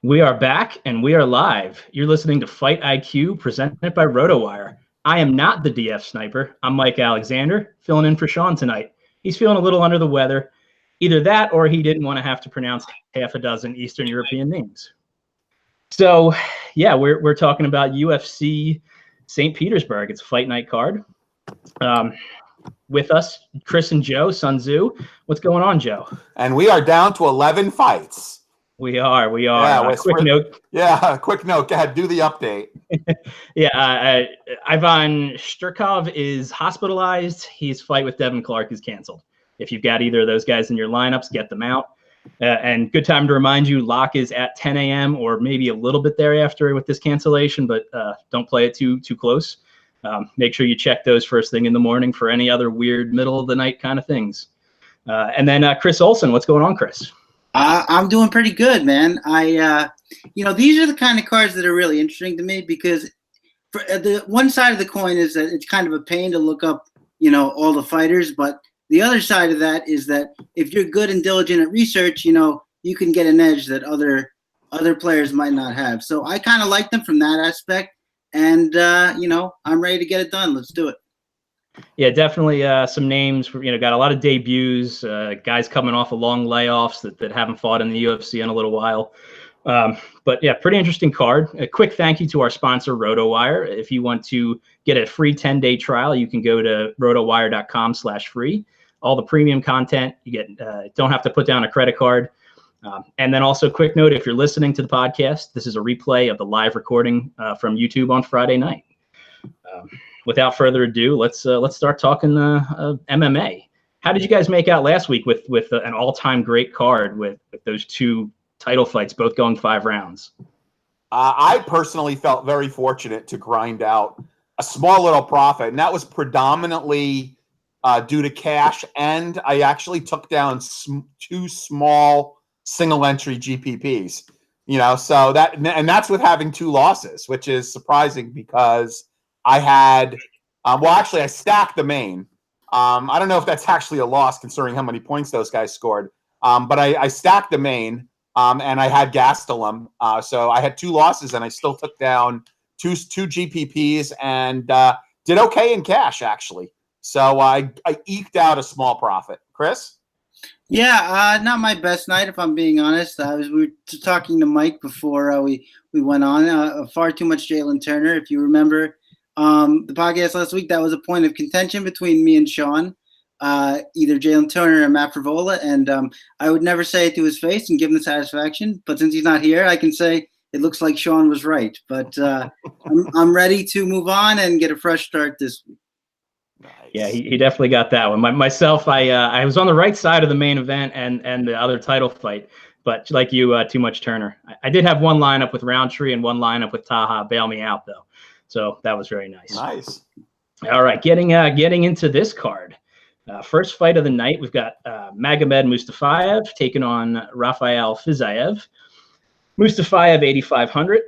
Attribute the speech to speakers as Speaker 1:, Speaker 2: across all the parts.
Speaker 1: We are back and we are live. You're listening to Fight IQ presented by RotoWire. I am not the DF sniper. I'm Mike Alexander, filling in for Sean tonight. He's feeling a little under the weather. Either that or he didn't want to have to pronounce half a dozen Eastern European names. So, yeah, we're talking about UFC St. Petersburg. It's a fight night card. With us, Chris and Joe, Sun Tzu. What's going on, Joe? And
Speaker 2: we are down to 11 fights.
Speaker 1: We are.
Speaker 2: Yeah,
Speaker 1: quick note.
Speaker 2: Yeah, quick note. Go ahead, do the update.
Speaker 1: Ivan Shturkov is hospitalized. His fight with Devin Clark is canceled. If you've got either of those guys in your lineups, get them out. And good time to remind you, lock is at 10 a.m. or maybe a little bit thereafter with this cancellation, but don't play it too close. Make sure you check those first thing in the morning for any other weird middle of the night kind of things. And then Chris Olson, what's going on, Chris?
Speaker 3: I'm doing pretty good, man. These are the kind of cards that are really interesting to me because for the one side of the coin is that it's kind of a pain to look up, all the fighters. But the other side of that is that if you're good and diligent at research, you can get an edge that other players might not have. So I kind of like them from that aspect. And, I'm ready to get it done. Let's do it.
Speaker 1: Yeah, definitely some names. Got a lot of debuts, guys coming off of long layoffs that haven't fought in the UFC in a little while. But yeah, pretty interesting card. A quick thank you to our sponsor, RotoWire. If you want to get a free 10-day trial, you can go to rotowire.com/free. All the premium content you get, don't have to put down a credit card. And then also, quick note: if you're listening to the podcast, this is a replay of the live recording from YouTube on Friday night. Without further ado, let's start talking MMA. How did you guys make out last week with an all-time great card with those two title fights, both going 5 rounds?
Speaker 2: I personally felt very fortunate to grind out a small little profit, and that was predominantly due to cash, and I actually took down 2 small single-entry GPPs. So that's with having 2 losses, which is surprising because I had, I stacked the main. I don't know if that's actually a loss considering how many points those guys scored. But I stacked the main, and I had Gastelum. So I had 2 losses, and I still took down two GPPs and did okay in cash, actually. So I eked out a small profit. Chris?
Speaker 3: Yeah, not my best night, if I'm being honest. We were talking to Mike before we went on. Far too much Jalen Turner, if you remember. The podcast last week, that was a point of contention between me and Sean, either Jalen Turner or Matt Frivola, and I would never say it to his face and give him the satisfaction, but since he's not here, I can say it looks like Sean was right, but I'm ready to move on and get a fresh start this week.
Speaker 1: Nice. Yeah, he definitely got that one. Myself, I was on the right side of the main event and the other title fight, but like you, too much Turner. I did have one lineup with Roundtree and one lineup with Taha bail me out, though. So that was very nice.
Speaker 2: Nice.
Speaker 1: All right, getting into this card. First fight of the night, we've got Magomed Mustafaev taking on Rafael Fiziev. Mustafaev 8,500,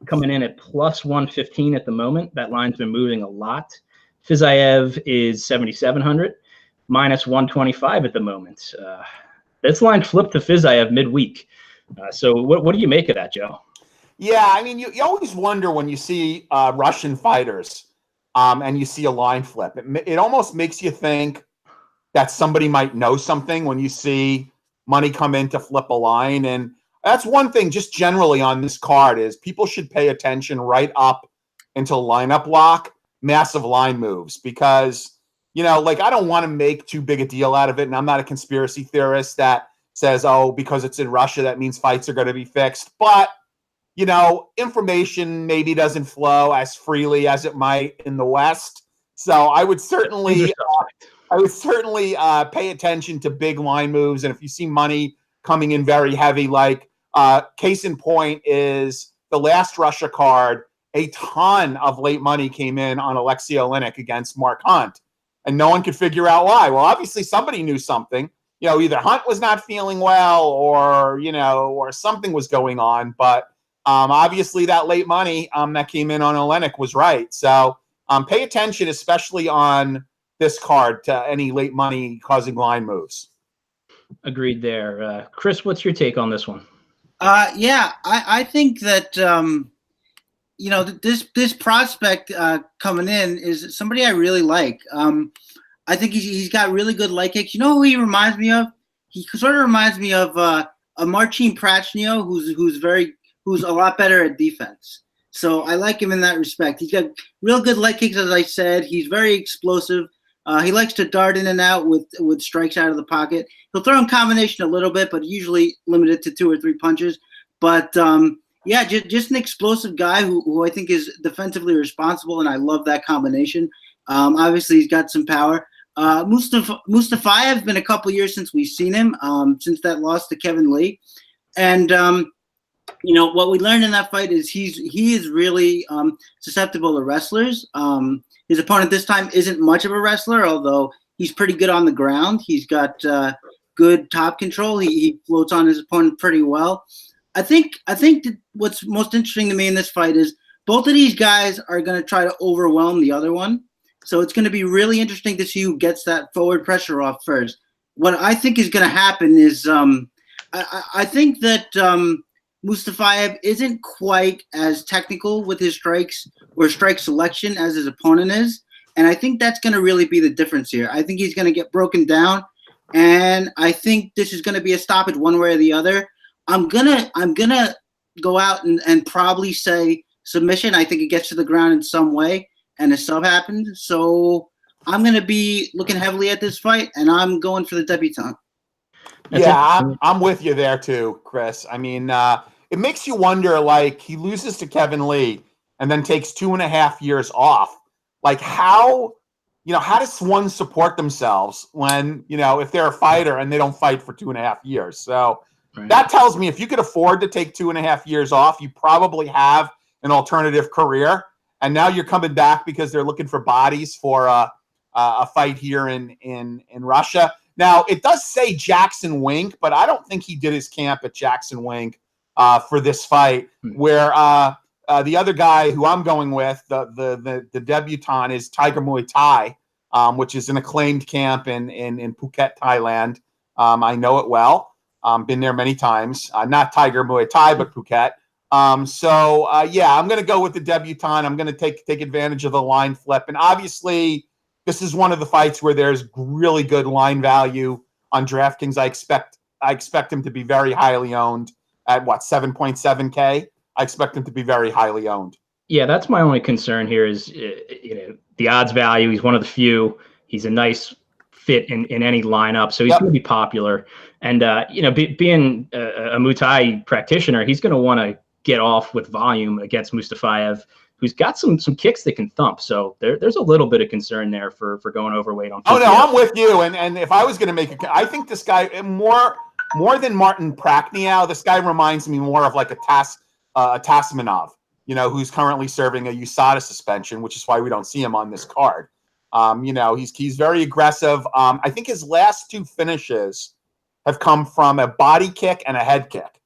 Speaker 1: coming in at plus 115 at the moment. That line's been moving a lot. Fiziev is 7,700, minus 125 at the moment. This line flipped to Fiziev midweek. So what do you make of that, Joe?
Speaker 2: Yeah, I mean, you always wonder when you see Russian fighters and you see a line flip. It almost makes you think that somebody might know something when you see money come in to flip a line. And that's one thing just generally on this card is people should pay attention right up until lineup lock, massive line moves. Because, I don't want to make too big a deal out of it. And I'm not a conspiracy theorist that says, oh, because it's in Russia, that means fights are going to be fixed. But information maybe doesn't flow as freely as it might in the West. So I would certainly pay attention to big line moves. And if you see money coming in very heavy, like case in point is the last Russia card, a ton of late money came in on Oleksiejczuk against Mark Hunt. And no one could figure out why. Well, obviously somebody knew something. Either Hunt was not feeling well or something was going on. But obviously, that late money that came in on Olenek was right. So pay attention, especially on this card, to any late money causing line moves.
Speaker 1: Agreed there. Chris, what's your take on this one?
Speaker 3: Yeah, I think that this prospect coming in is somebody I really like. I think he's got really good leg kicks. You know who he reminds me of? He sort of reminds me of a Marcin Prachnio, who's a lot better at defense. So I like him in that respect. He's got real good leg kicks, as I said. He's very explosive. He likes to dart in and out with strikes out of the pocket. He'll throw in combination a little bit, but usually limited to 2 or 3 punches. But yeah, just an explosive guy who I think is defensively responsible, and I love that combination. Obviously, he's got some power. Mustafaev has been a couple years since we've seen him, since that loss to Kevin Lee. And, what we learned in that fight is he is really susceptible to wrestlers. His opponent this time isn't much of a wrestler, although he's pretty good on the ground. He's got good top control. He floats on his opponent pretty well. I think that what's most interesting to me in this fight is both of these guys are going to try to overwhelm the other one. So it's going to be really interesting to see who gets that forward pressure off first. What I think is going to happen is I think that Mustafaev isn't quite as technical with his strikes or strike selection as his opponent is. And I think that's going to really be the difference here. I think he's going to get broken down. And I think this is going to be a stoppage one way or the other. I'm gonna go out and probably say submission. I think it gets to the ground in some way, and a sub happens. So I'm gonna be looking heavily at this fight, and I'm going for the debutant.
Speaker 2: I'm with you there too, Chris. I mean, it makes you wonder. Like, he loses to Kevin Lee and then takes 2.5 years off. Like, how does one support themselves when if they're a fighter and they don't fight for 2.5 years? So. Right. That tells me if you could afford to take 2.5 years off, you probably have an alternative career. And now you're coming back because they're looking for bodies for a fight here in Russia. Now, it does say Jackson Wink, but I don't think he did his camp at Jackson Wink for this fight, where the other guy who I'm going with, the debutant, is Tiger Muay Thai, which is an acclaimed camp in Phuket, Thailand. I know it well. Been there many times. Not Tiger Muay Thai, but Phuket. I'm going to go with the debutant. I'm going to take advantage of the line flip. And obviously, this is one of the fights where there's really good line value on DraftKings. I expect him to be very highly owned at 7.7K. I expect him to be very highly owned.
Speaker 1: Yeah, that's my only concern here is the odds value. He's one of the few. He's a nice fit in any lineup, so he's going to be popular. And being a Muay Thai practitioner, he's going to want to get off with volume against Mustafaev, who's got some kicks that can thump. So there's a little bit of concern there for going overweight on.
Speaker 2: Oh no, I'm with you. And if I was going to make I think this guy more than Martin Prachnio, this guy reminds me more of like a Tasmanov, who's currently serving a USADA suspension, which is why we don't see him on this card. He's very aggressive. I think his last 2 finishes have come from a body kick and a head kick,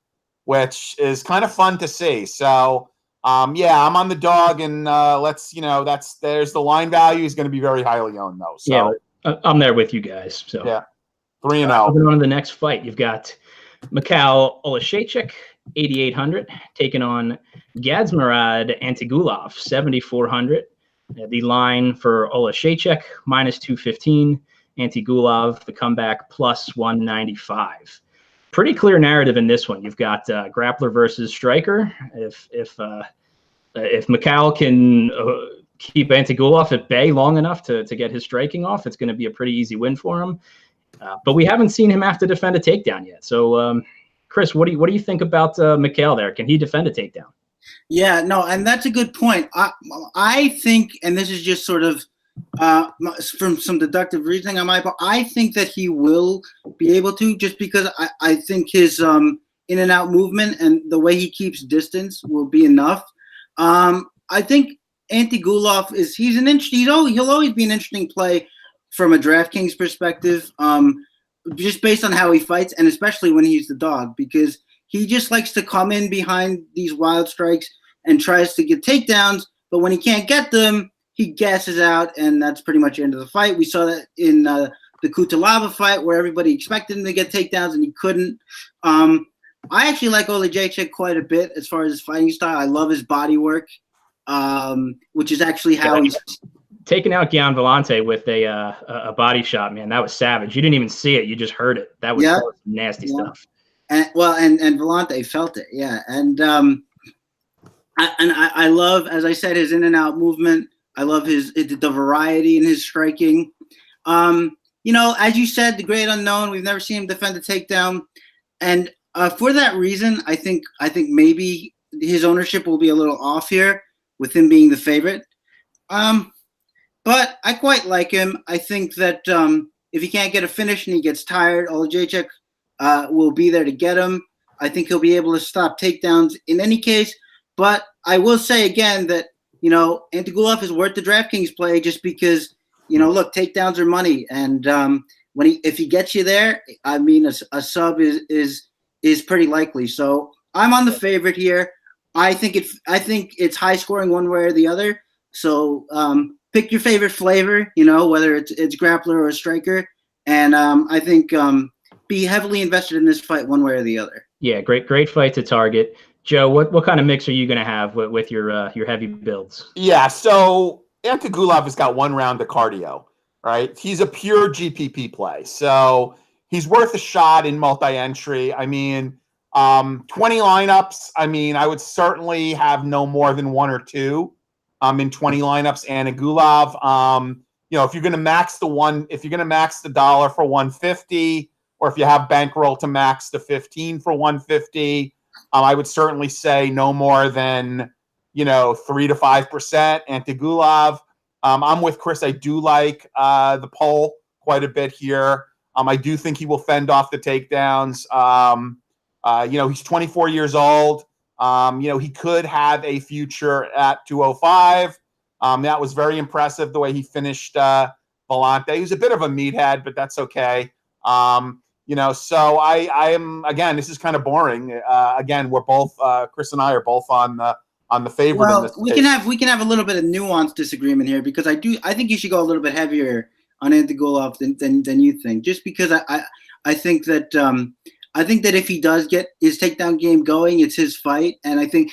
Speaker 2: which is kind of fun to see. So, I'm on the dog, and there's the line value. He's going to be very highly owned, though. So.
Speaker 1: Yeah, I'm there with you guys. So
Speaker 2: 3-0.
Speaker 1: Moving on to the next fight, you've got Michał Oleksiejczuk, 8,800, taking on Gadzhimurad Antigulov, 7,400. The line for Oleksiejczuk, -215. Antigulov, the comeback, +195. Pretty clear narrative in this one. You've got grappler versus striker. If Michał can keep Antigulov at bay long enough to get his striking off, it's going to be a pretty easy win for him. But we haven't seen him have to defend a takedown yet. So, Chris, what do you think about Michał there? Can he defend a takedown?
Speaker 3: Yeah, no, and that's a good point. I think, and this is just sort of from some deductive reasoning on my part, I think that he will be able to, just because I think his in and out movement and the way he keeps distance will be enough. I think Antigulov he'll always be an interesting play from a DraftKings perspective, just based on how he fights, and especially when he's the dog, because he just likes to come in behind these wild strikes and tries to get takedowns, but when he can't get them, he gasses out, and that's pretty much the end of the fight. We saw that in the Kutalaba fight, where everybody expected him to get takedowns and he couldn't. I actually like Oleksiejczuk quite a bit as far as his fighting style. I love his body work, which is actually how he's
Speaker 1: taking out Gian Vellante with a body shot. Man, that was savage. You didn't even see it; you just heard it. That was nasty stuff.
Speaker 3: And Vellante felt it, yeah. And I love, as I said, his in and out movement. I love the variety in his striking. As you said, the great unknown. We've never seen him defend a takedown, and for that reason, I think maybe his ownership will be a little off here with him being the favorite. But I quite like him. I think that if he can't get a finish and he gets tired, Oleksiejczuk will be there to get him. I think he'll be able to stop takedowns in any case. But I will say again that, Antigulov is worth the DraftKings play just because, look, takedowns are money. And if he gets you there, I mean, a sub is pretty likely. So I'm on the favorite here. I think it's high scoring one way or the other. So pick your favorite flavor, whether it's grappler or a striker. And I think be heavily invested in this fight one way or the other. Yeah,
Speaker 1: great fight to target. Joe, what kind of mix are you going to have with your heavy builds?
Speaker 2: Yeah, so Antigulov has got 1 round of cardio, right? He's a pure GPP play. So he's worth a shot in multi-entry. I mean, 20 lineups. I mean, I would certainly have no more than 1 or 2 in 20 lineups. Antigulov, if you're going to max the dollar for 150, or if you have bankroll to max the 15 for 150, I would certainly say no more than 3 to 5%. Antigulov. I'm with Chris. I do like the poll quite a bit here. I do think he will fend off the takedowns. He's 24 years old. He could have a future at 205. That was very impressive the way he finished Vellante. He was a bit of a meathead, but that's okay. So I am, again, this is kind of boring. Again, we're both Chris and I are both on the favorite.
Speaker 3: Well,
Speaker 2: in this
Speaker 3: we
Speaker 2: case.
Speaker 3: can have a little bit of nuanced disagreement here because I think you should go a little bit heavier on Antigulov than you think, just because I think that if he does get his takedown game going, it's his fight, and I think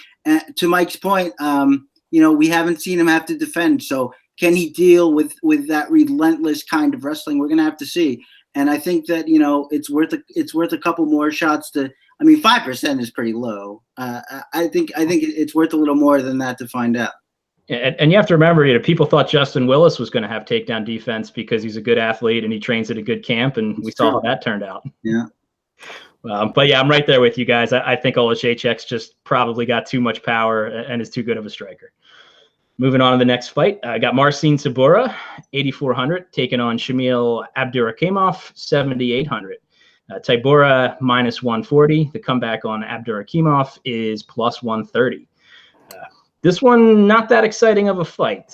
Speaker 3: to Mike's point, we haven't seen him have to defend, so can he deal with that relentless kind of wrestling? We're gonna have to see. And I think that it's worth a couple more shots to. I mean, 5% is pretty low. I think it's worth a little more than that to find out.
Speaker 1: And you have to remember, people thought Justin Willis was going to have takedown defense because he's a good athlete and he trains at a good camp, and we saw how that turned out.
Speaker 3: Yeah.
Speaker 1: But yeah, I'm right there with you guys. I think Oleksiejczuk's just probably got too much power and is too good of a striker. Moving on to the next fight, I got Marcin Tybura, 8,400, taking on Shamil Abdurakhimov, 7,800. Tybura minus 140. The comeback on Abdurakhimov is plus 130. This one, not that exciting of a fight.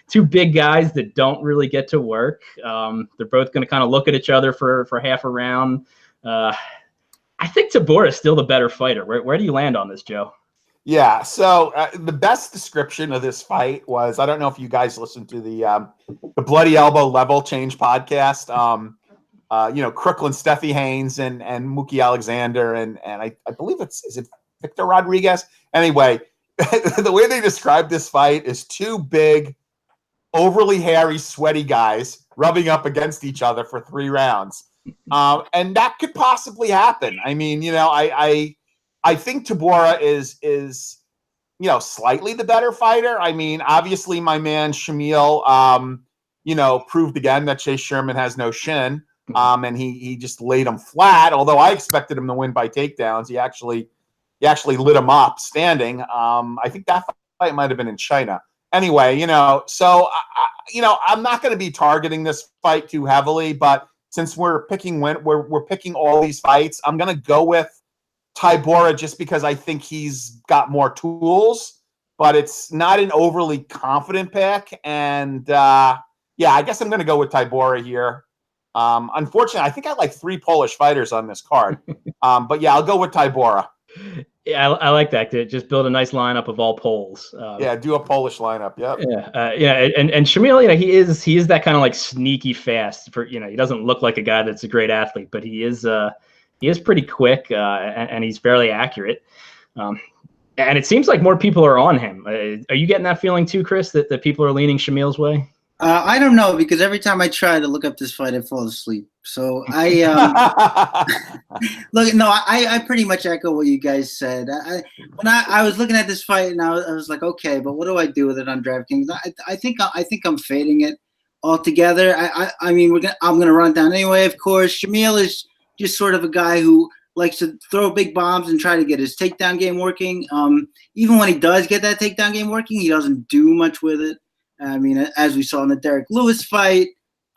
Speaker 1: Two big guys that don't really get to work. They're both going to kind of look at each other for half a round. I think Tybura is still the better fighter. Where do you land on this, Joe?
Speaker 2: Yeah, so the best description of this fight was, I don't know if you guys listened to the Bloody Elbow Level Change podcast. Crooklyn, Steffi Haynes, and Mookie Alexander, and I believe is it Victor Rodriguez? Anyway, the way they described this fight is 2 big, overly hairy, sweaty guys rubbing up against each other for 3 rounds. And that could possibly happen. I mean, I think Tybura is slightly the better fighter. I mean, obviously my man Shamil, proved again that Chase Sherman has no shin. And he just laid him flat. Although I expected him to win by takedowns, he actually lit him up standing. I think that fight might have been in China. Anyway, so I'm not going to be targeting this fight too heavily, but since we're picking all these fights, I'm going to go with Tybura just because I think he's got more tools, but it's not an overly confident pick. And I guess I'm going to go with Tybura here. Unfortunately, I think I like 3 Polish fighters on this card. But yeah, I'll go with Tybura.
Speaker 1: Yeah, I like that. Just build a nice lineup of all Poles.
Speaker 2: Do a Polish lineup. Yep.
Speaker 1: And Shamil, he is that kind of like sneaky fast. He doesn't look like a guy that's a great athlete, but he is He is pretty quick, and he's fairly accurate. And it seems like more people are on him. Are you getting that feeling too, Chris, that people are leaning Shamil's way?
Speaker 3: I don't know, because every time I try to look up this fight, I fall asleep. So I look. No, I pretty much echo what you guys said. When I was looking at this fight, and I was like, okay, but what do I do with it on DraftKings? I think I'm fading it altogether. I mean, I'm gonna run it down anyway. Of course, Shamil is just sort of a guy who likes to throw big bombs and try to get his takedown game working. Even when he does get that takedown game working, he doesn't do much with it. I mean, as we saw in the Derek Lewis fight,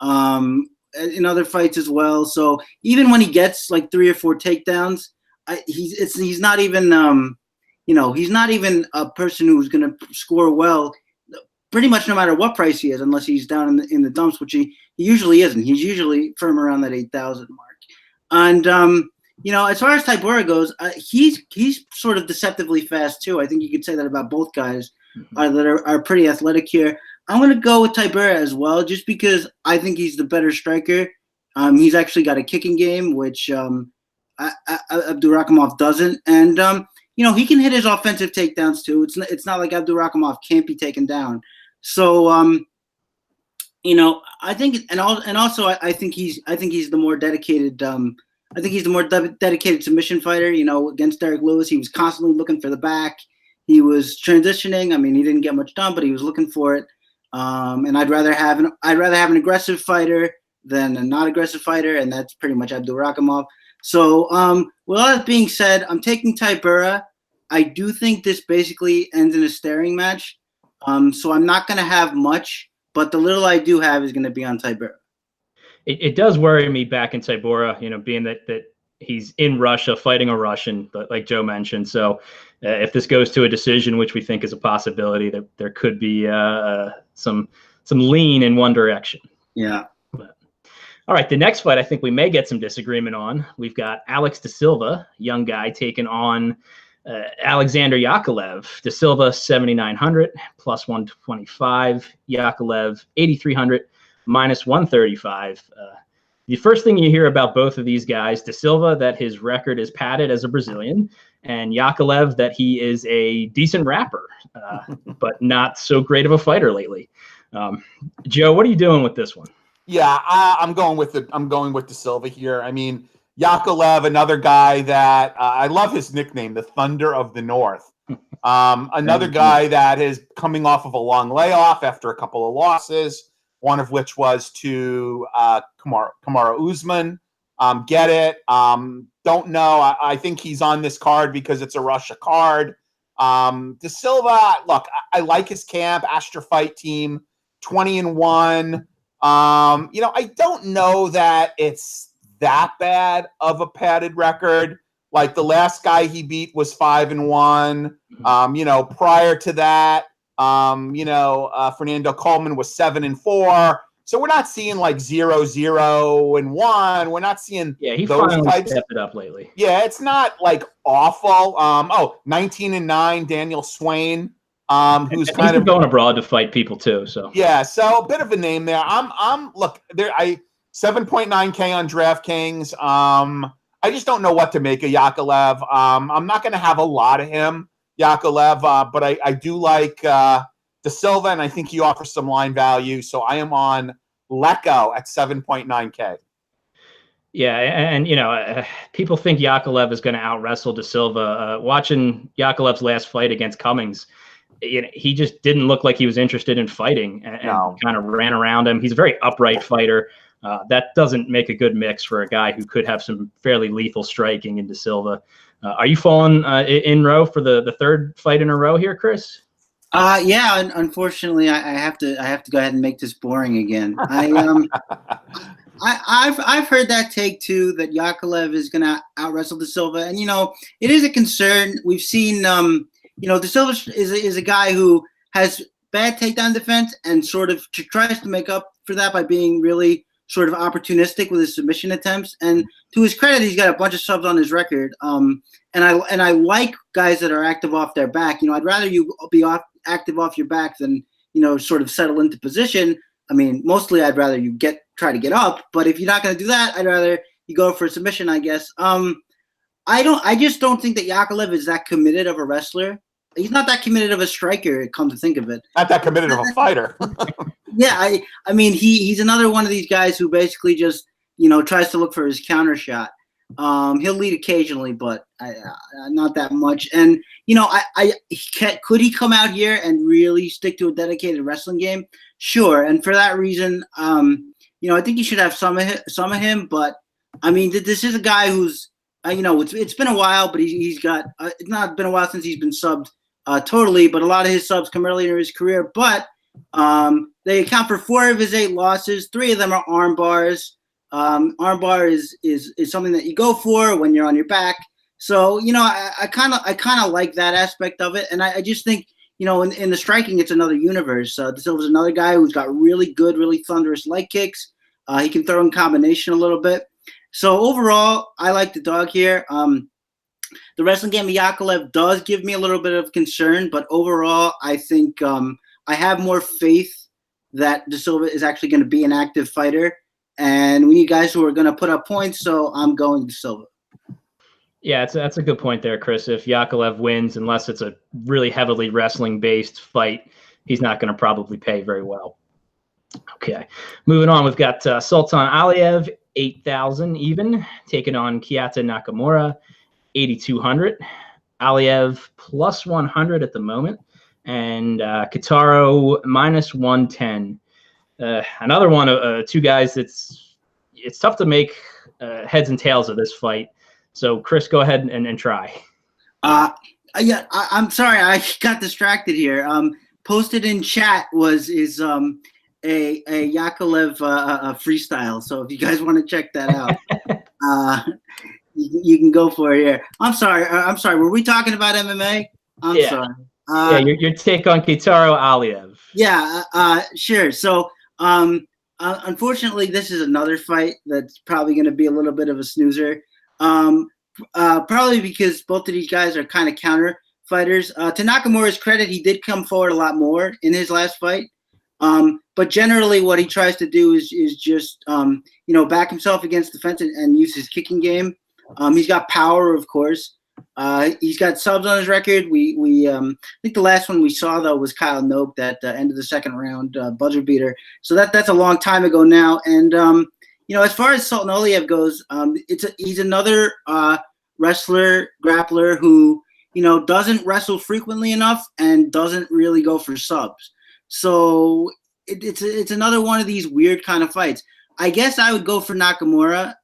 Speaker 3: in other fights as well. So even when he gets like 3 or 4 takedowns, he's not even he's not even a person who's going to score well. Pretty much no matter what price he is, unless he's down in the dumps, which he usually isn't. He's usually firm around that 8,000 mark. And as far as Tybura goes, he's sort of deceptively fast too. I think you could say that about both guys that are pretty athletic here. I'm going to go with Tybura as well, just because I think he's the better striker. He's actually got a kicking game, which Abdurakhimov doesn't. And, he can hit his offensive takedowns too. It's not like Abdurakhimov can't be taken down. So, I think, and also I think he's the more dedicated. I think he's the more dedicated submission fighter. Against Derek Lewis, he was constantly looking for the back. He was transitioning. I mean, he didn't get much done, but he was looking for it. And I'd rather have an aggressive fighter than a not aggressive fighter, and that's pretty much Abdurakhimov. So, with all that being said, I'm taking Tybura. I do think this basically ends in a staring match. So I'm not going to have much, but the little I do have is going to be on Tybura.
Speaker 1: It does worry me back in Tybura, being that he's in Russia fighting a Russian, but like Joe mentioned. So if this goes to a decision, which we think is a possibility, there could be some lean in one direction.
Speaker 3: Yeah.
Speaker 1: All right, the next fight I think we may get some disagreement on. We've got Alex Da Silva, young guy, taking on Alexander Yakovlev. Da Silva 7,900 plus 125. Yakovlev 8,300 minus 135. The first thing you hear about both of these guys, Da Silva, that his record is padded as a Brazilian, and Yakovlev, that he is a decent rapper, but not so great of a fighter lately. Joe, what are you doing with this one?
Speaker 2: Yeah, I'm going with Da Silva here. I mean, Yakovlev, another guy that I love his nickname, the Thunder of the North. Another guy that is coming off of a long layoff after a couple of losses, one of which was to Kamaru Usman. Get it? Don't know. I think he's on this card because it's a Russia card. Da Silva, look, I like his camp, Astra Fight Team, 20-1. I don't know that it's that bad of a padded record. Like the last guy he beat was 5-1. Prior to that, Fernando Coleman was 7-4. So we're not seeing like 0-0-1. We're not seeing
Speaker 1: he
Speaker 2: those
Speaker 1: finally
Speaker 2: types.
Speaker 1: stepped it up lately.
Speaker 2: Yeah, it's not like awful. 19-9, Daniel Swain. Who's kind of
Speaker 1: going abroad to fight people too. So
Speaker 2: yeah, so a bit of a name there. Look there. 7.9K on DraftKings. I just don't know what to make of Yakovlev. I'm not going to have a lot of him, Yakovlev, but I do like Da Silva, and I think he offers some line value. So I am on Lecco at 7.9K.
Speaker 1: Yeah, and people think Yakovlev is going to out wrestle Da Silva. Watching Yakovlev's last fight against Cummings, he just didn't look like he was interested in fighting and kind of ran around him. He's a very upright fighter. That doesn't make a good mix for a guy who could have some fairly lethal striking in Da Silva. Are you falling in row for the third fight in a row here, Chris?
Speaker 3: Yeah. Unfortunately, I have to go ahead and make this boring again. I've heard that take too, that Yakovlev is going to out wrestle Da Silva, and it is a concern. We've seen Da Silva is a guy who has bad takedown defense and sort of tries to make up for that by being really sort of opportunistic with his submission attempts. And to his credit, he's got a bunch of subs on his record. And I like guys that are active off their back. I'd rather you be active off your back than sort of settle into position. I mean, mostly I'd rather you try to get up. But if you're not going to do that, I'd rather you go for a submission, I guess. I just don't think that Yakovlev is that committed of a wrestler. He's not that committed of a striker, come to think of it.
Speaker 2: Not that committed of a fighter.
Speaker 3: Yeah, I mean, he's another one of these guys who basically just, tries to look for his counter shot. He'll lead occasionally, but not that much. And, could he come out here and really stick to a dedicated wrestling game? Sure. And for that reason, I think you should have some of him. But, I mean, this is a guy who's, it's been a while, but he's got it's not been a while since he's been subbed totally, but a lot of his subs come earlier in his career. But they account for 4 of his 8 losses. 3 of them are arm bars. Armbar is something that you go for when you're on your back. So, I kind of like that aspect of it. And I just think, in the striking, it's another universe. De Silva's another guy who's got really good, really thunderous leg kicks. He can throw in combination a little bit. So overall, I like the dog here. The wrestling game of Yakovlev does give me a little bit of concern, but overall, I think I have more faith that De Silva is actually going to be an active fighter. And we need guys who are going to put up points, so I'm going De Silva.
Speaker 1: Yeah, that's a good point there, Chris. If Yakovlev wins, unless it's a really heavily wrestling-based fight, he's not going to probably pay very well. Okay, moving on, we've got Sultan Aliev, 8,000 even, taking on Keita Nakamura, 8,200. Aliev plus 100 at the moment, and Kitaro minus 110. Another one of 2 guys it's tough to make heads and tails of this fight. So, Chris, go ahead and try.
Speaker 3: Yeah, I'm sorry, I got distracted here. Posted in chat is a Yakovlev freestyle. So if you guys want to check that out, you can go for it here. I'm sorry. Were we talking about MMA? I'm sorry.
Speaker 1: Yeah, your take on Kitaro Aliev.
Speaker 3: Yeah, sure. So, unfortunately, this is another fight that's probably going to be a little bit of a snoozer. Probably because both of these guys are kind of counter fighters. To Nakamura's credit, he did come forward a lot more in his last fight. But generally, what he tries to do is just back himself against the fence and use his kicking game. He's got power, of course. He's got subs on his record. I think the last one we saw though was Kyle Nope at the end of the second round buzzer beater. So that's a long time ago now. And as far as Sultan Aliev goes, he's another wrestler, grappler who doesn't wrestle frequently enough and doesn't really go for subs. So it's another one of these weird kind of fights. I guess I would go for Nakamura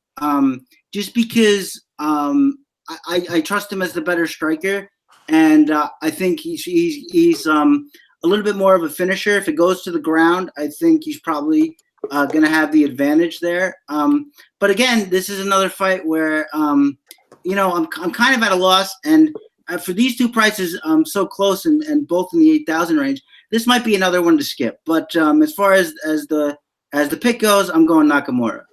Speaker 3: just because I trust him as the better striker, and I think he's a little bit more of a finisher. If it goes to the ground, I think he's probably going to have the advantage there. But again, this is another fight where I'm kind of at a loss, and for these 2 prices, so close and both in the 8,000 range, this might be another one to skip. But as far as the pick goes, I'm going Nakamura.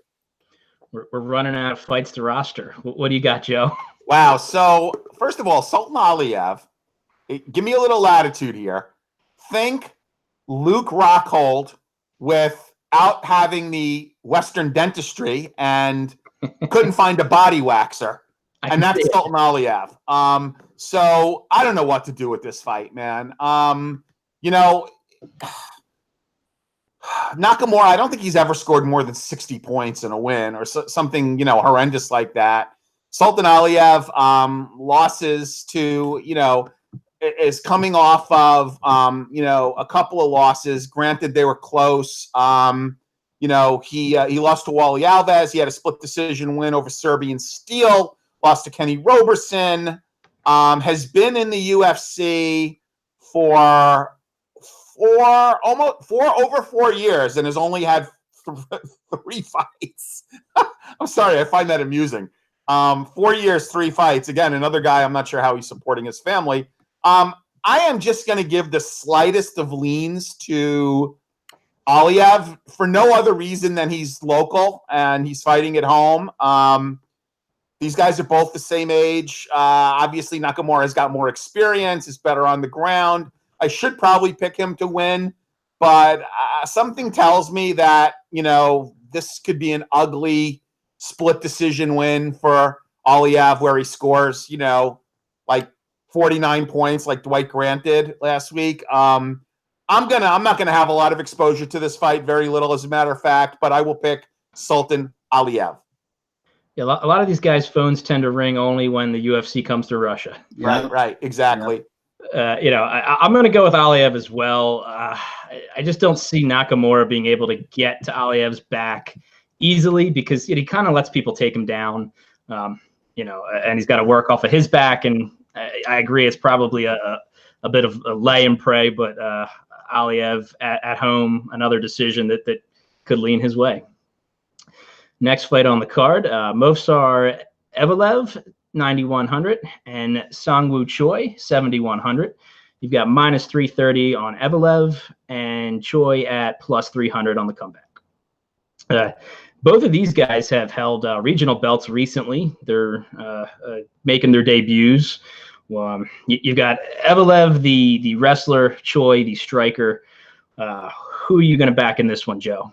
Speaker 1: We're running out of fights to roster. What do you got, Joe?
Speaker 2: Wow. So, first of all, Sultan Aliev, give me a little latitude here. Think Luke Rockhold without having the Western dentistry and couldn't find a body waxer. And that's Sultan Aliev. So, I don't know what to do with this fight, man. Nakamura, I don't think he's ever scored more than 60 points in a win or something, horrendous like that. Sultan Aliev, losses to, is coming off of, a couple of losses. Granted, they were close. He lost to Wally Alves. He had a split decision win over Serbian Steel. Lost to Kenny Roberson. Has been in the UFC for over 4 years and has only had 3 fights. I'm sorry, I find that amusing. 4 years, 3 fights. Again, another guy, I'm not sure how he's supporting his family. I am just going to give the slightest of leans to Aliev for no other reason than he's local and he's fighting at home. These guys are both the same age. Obviously, Nakamura has got more experience, is better on the ground. I should probably pick him to win, but something tells me that, this could be an ugly split decision win for Aliev where he scores, like 49 points like Dwight Grant did last week. I'm not gonna have a lot of exposure to this fight, very little as a matter of fact, but I will pick Sultan Aliev.
Speaker 1: Yeah, a lot of these guys' phones tend to ring only when the UFC comes to Russia.
Speaker 2: Right, exactly.
Speaker 1: I'm going to go with Aliev as well. I just don't see Nakamura being able to get to Aliev's back easily because he kind of lets people take him down, and he's got to work off of his back. And I agree, it's probably a bit of a lay and pray, but Aliev at home, another decision that could lean his way. Next fight on the card, Movsar Evloev, 9,100, and Seung Choi, 7,100. You've got minus 330 on Evloev and Choi at plus 300 on the comeback. Both of these guys have held regional belts recently. They're making their debuts. You've got Evloev, the wrestler, Choi, the striker. Who are you going to back in this one, Joe?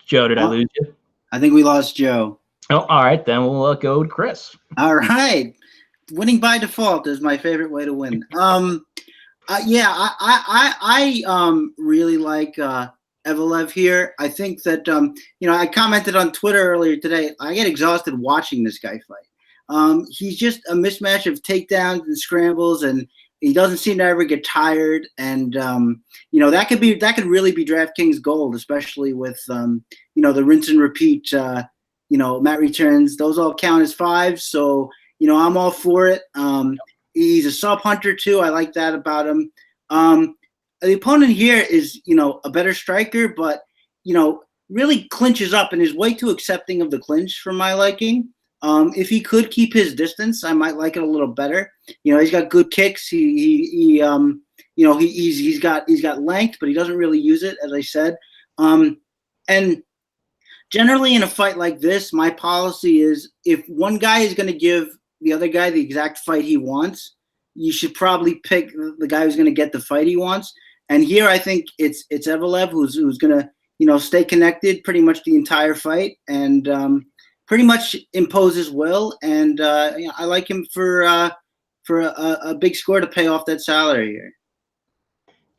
Speaker 1: Joe, did I lose you?
Speaker 3: I think we lost Joe.
Speaker 1: Oh, all right. Then we'll go to Chris.
Speaker 3: All right. Winning by default is my favorite way to win. I really like Evloev here. I think that, I commented on Twitter earlier today. I get exhausted watching this guy fight. He's just a mismatch of takedowns and scrambles, and he doesn't seem to ever get tired. And, that could really be DraftKings gold, especially with, the rinse and repeat, mat returns. Those all count as fives. So, I'm all for it. He's a sub hunter too. I like that about him. The opponent here is, a better striker, but, really clinches up and is way too accepting of the clinch for my liking. If he could keep his distance, I might like it a little better. He's got good kicks. He's got length, but he doesn't really use it, as I said. And generally in a fight like this, my policy is if one guy is going to give the other guy the exact fight he wants, you should probably pick the guy who's going to get the fight he wants. And here I think it's Evloev who's going to, stay connected pretty much the entire fight and pretty much impose his will. And I like him for a big score to pay off that salary here.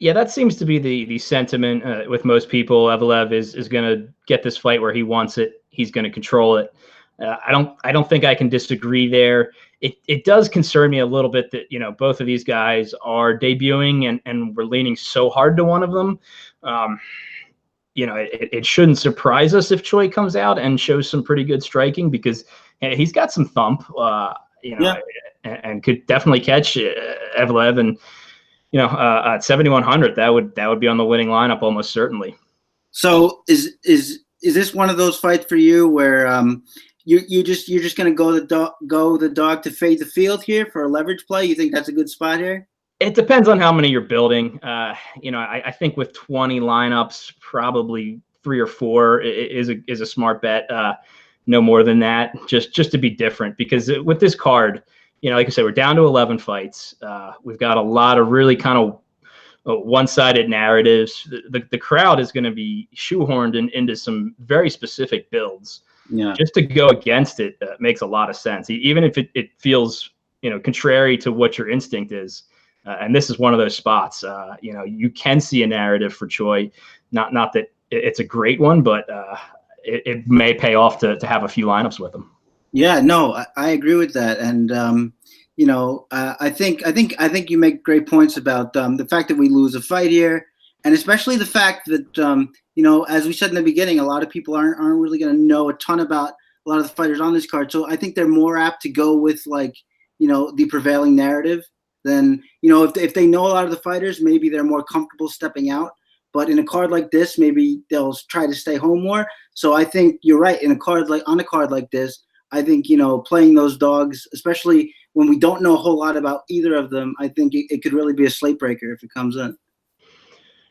Speaker 1: Yeah, that seems to be the sentiment with most people. Evloev is going to get this fight where he wants it. He's going to control it. I don't think I can disagree there. It does concern me a little bit that both of these guys are debuting and we're leaning so hard to one of them. It shouldn't surprise us if Choi comes out and shows some pretty good striking because he's got some thump. And could definitely catch Evloev and. At 7,100, that would be on the winning lineup almost certainly. So
Speaker 3: is this one of those fights for you where you're just going to go the dog to fade the field here for a leverage play? You think that's a good spot here?
Speaker 1: It depends on how many you're building. I think with 20 lineups, probably 3 or 4 is a smart bet. No more than that, just to be different because with this card. Like I said, we're down to 11 fights. We've got a lot of really kind of one-sided narratives. The crowd is going to be shoehorned into some very specific builds. Yeah. Just to go against it makes a lot of sense, even if it feels contrary to what your instinct is. And this is one of those spots. You can see a narrative for Choi. Not that it's a great one, but it may pay off to have a few lineups with him.
Speaker 3: Yeah, no, I agree with that, and I think you make great points about the fact that we lose a fight here, and especially the fact that as we said in the beginning, a lot of people aren't really going to know a ton about a lot of the fighters on this card. So I think they're more apt to go with the prevailing narrative than if they know a lot of the fighters, maybe they're more comfortable stepping out. But in a card like this, maybe they'll try to stay home more. So I think you're right. On a card like this. I think, playing those dogs, especially when we don't know a whole lot about either of them, I think it could really be a slate breaker if it comes in.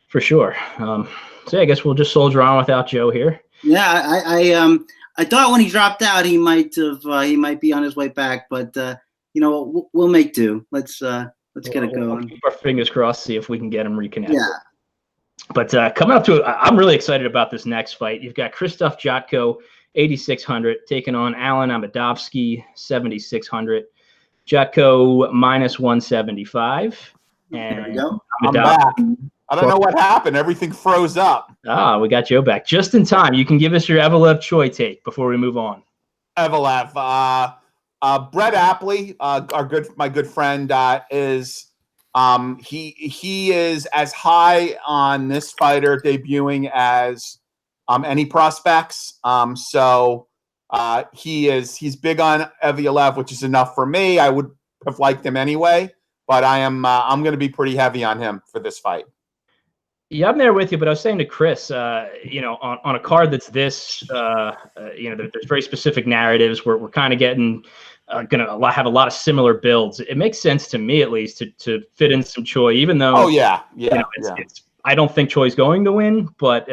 Speaker 1: For sure. I guess we'll just soldier on without Joe here.
Speaker 3: Yeah, I thought when he dropped out, he might be on his way back, but we'll make do. Let's get it going.
Speaker 1: We'll keep our fingers crossed, see if we can get him reconnected.
Speaker 3: Yeah.
Speaker 1: But coming up to it, I'm really excited about this next fight. You've got Krzysztof Jotko 8,600, taking on Alen Amedovski, 7,600. Jotko minus 175.
Speaker 3: There we
Speaker 1: And
Speaker 3: go.
Speaker 2: I'm back. I don't know what happened. Everything froze up.
Speaker 1: We got Joe back just in time. You can give us your Evloev Choi take before we move on.
Speaker 2: Evloev. Brett Apley, my good friend, is he is as high on this fighter debuting as any prospects. So he's big on Evloev, which is enough for me. I would have liked him anyway, but I'm going to be pretty heavy on him for this fight.
Speaker 1: Yeah, I'm there with you, but I was saying to Chris, on a card that's this, there's very specific narratives where we're kind of getting going to have a lot of similar builds. It makes sense to me, at least, to fit in some Choi, even though. It's I don't think Choi's going to win, but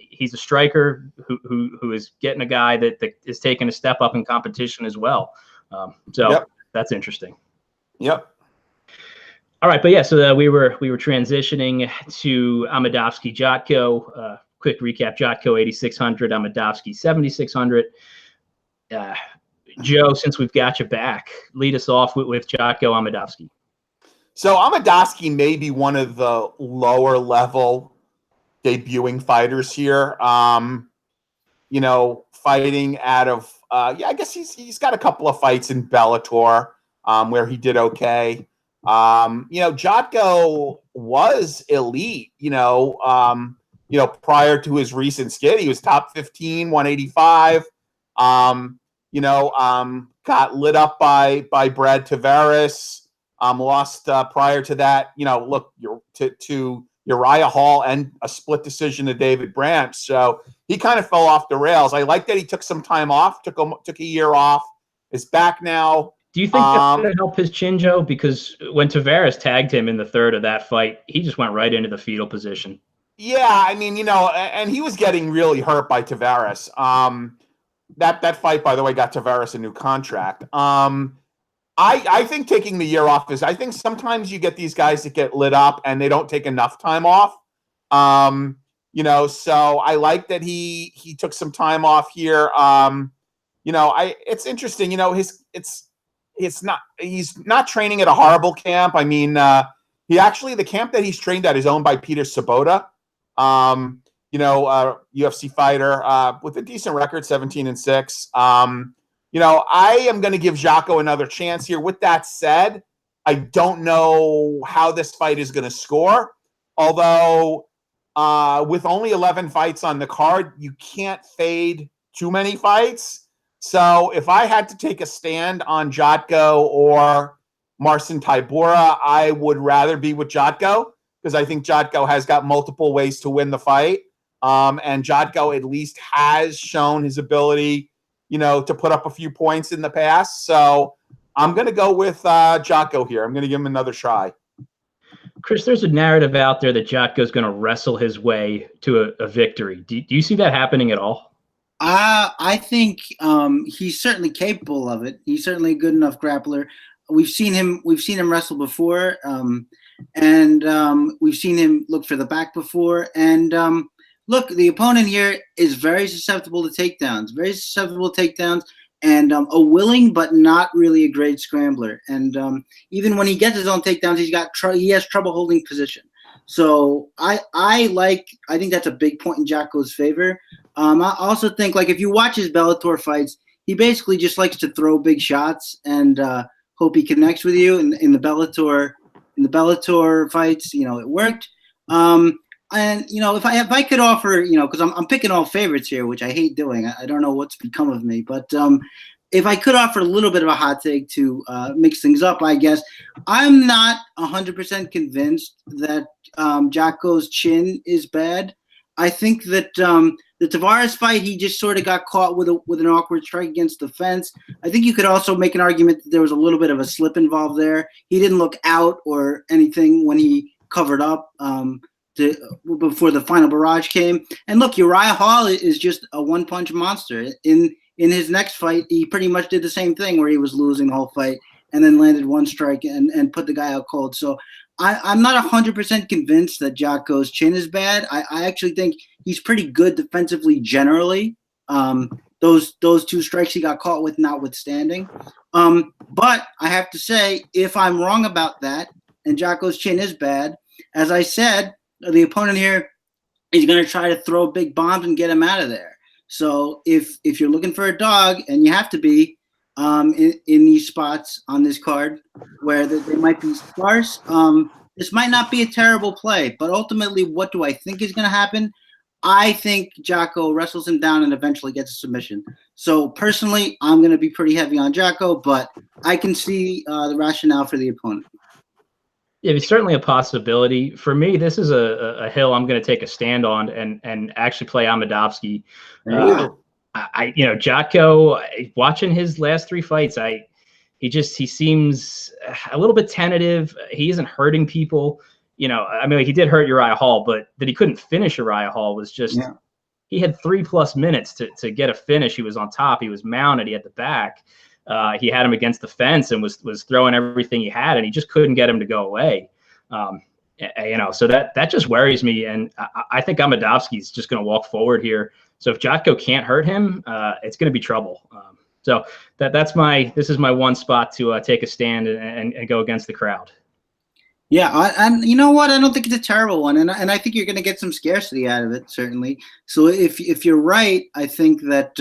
Speaker 1: he's a striker who is getting a guy that is taking a step up in competition as well. That's interesting.
Speaker 2: Yep.
Speaker 1: All right, but yeah, so we were transitioning to Amedovski Jotko. Quick recap: Jotko 8,600, Amedovski 7,600. Joe, since we've got you back, lead us off with Jotko Amedovski.
Speaker 2: So Amedovski may be one of the lower level debuting fighters here. Fighting out of I guess he's got a couple of fights in Bellator where he did okay. Jotko was elite, prior to his recent skid. He was top 15, 185. Got lit up by Brad Tavares. Lost prior to that, to Uriah Hall and a split decision to David Branch. So he kind of fell off the rails. I like that he took some time off, took a year off, is back now.
Speaker 1: Do you think that's going to help his chin, Joe? Because when Tavares tagged him in the third of that fight, he just went right into the fetal position.
Speaker 2: Yeah, I mean, and he was getting really hurt by Tavares. That fight, by the way, got Tavares a new contract. I think taking the year off I think sometimes you get these guys that get lit up and they don't take enough time off. So I like that he took some time off here. It's interesting, he's not training at a horrible camp. I mean, the camp that he's trained at is owned by Peter Sabota, UFC fighter with a decent record, 17-6. I am going to give Jotko another chance here. With that said, I don't know how this fight is going to score. Although with only 11 fights on the card, you can't fade too many fights. So if I had to take a stand on Jotko or Marcin Tybura, I would rather be with Jotko because I think Jotko has got multiple ways to win the fight. And Jotko at least has shown his ability, to put up a few points in the past. So I'm going to go with Jotko here. I'm going to give him another try.
Speaker 1: Chris, there's a narrative out there that Jotko's going to wrestle his way to a victory. Do you see that happening at all?
Speaker 3: I think he's certainly capable of it. He's certainly a good enough grappler. We've seen him wrestle before, and we've seen him look for the back before. And look, the opponent here is very susceptible to takedowns. And a willing but not really a great scrambler. And even when he gets his own takedowns, he has trouble holding position. So I think that's a big point in Jotko's favor. I also think, like, if you watch his Bellator fights, he basically just likes to throw big shots and hope he connects with you. In the Bellator fights, it worked. And if I could offer, because I'm picking all favorites here, which I hate doing. I don't know what's become of me, but if I could offer a little bit of a hot take to mix things up, I guess I'm not 100% convinced that Jotko's chin is bad. I think that the Tavares fight, he just sort of got caught with an awkward strike against the fence. I think you could also make an argument that there was a little bit of a slip involved there. He didn't look out or anything when he covered up before the final barrage came. And look, Uriah Hall is just a one-punch monster. In his next fight, he pretty much did the same thing where he was losing the whole fight and then landed one strike and put the guy out cold. So I'm not 100% convinced that Jotko's chin is bad. I actually think he's pretty good defensively generally. those two strikes he got caught with notwithstanding. But I have to say, if I'm wrong about that, and Jocko's chin is bad, as I said, the opponent here is going to try to throw big bombs and get him out of there. So if you're looking for a dog, and you have to be in these spots on this card where they might be sparse, this might not be a terrible play. But ultimately, what do I think is going to happen? I think Jocko wrestles him down and eventually gets a submission. So personally, I'm going to be pretty heavy on Jocko, but I can see the rationale for the opponent.
Speaker 1: Yeah, it's certainly a possibility. For me, this is a hill I'm going to take a stand on and actually play Amedovski. Jotko, watching his last 3 fights, he seems a little bit tentative. He isn't hurting people. He did hurt Uriah Hall, but that he couldn't finish Uriah Hall was just, he had 3+ minutes to get a finish. He was on top. He was mounted. He had the back. He had him against the fence and was throwing everything he had, and he just couldn't get him to go away. So that just worries me. And I think Amedovski's just going to walk forward here. So if Jotko can't hurt him, it's going to be trouble. So this is my one spot to take a stand and go against the crowd.
Speaker 3: Yeah, and you know what? I don't think it's a terrible one, and I think you're going to get some scarcity out of it, certainly. So if you're right, I think that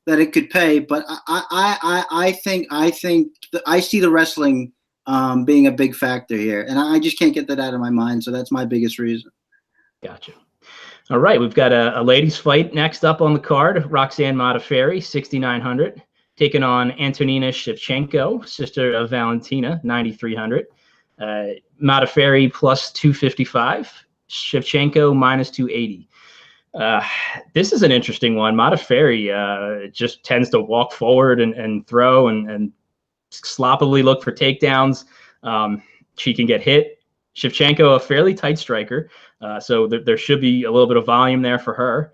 Speaker 3: that it could pay. But I think I see the wrestling being a big factor here, and I just can't get that out of my mind. So that's my biggest reason. Gotcha.
Speaker 1: All right, we've got a ladies' fight next up on the card. Roxanne Modafferi, 6,900, taking on Antonina Shevchenko, sister of Valentina, 9,300. Modafferi plus 255, Shevchenko minus 280. This is an interesting one. Modafferi just tends to walk forward and throw and sloppily look for takedowns. She can get hit. Shevchenko, a fairly tight striker, so there should be a little bit of volume there for her.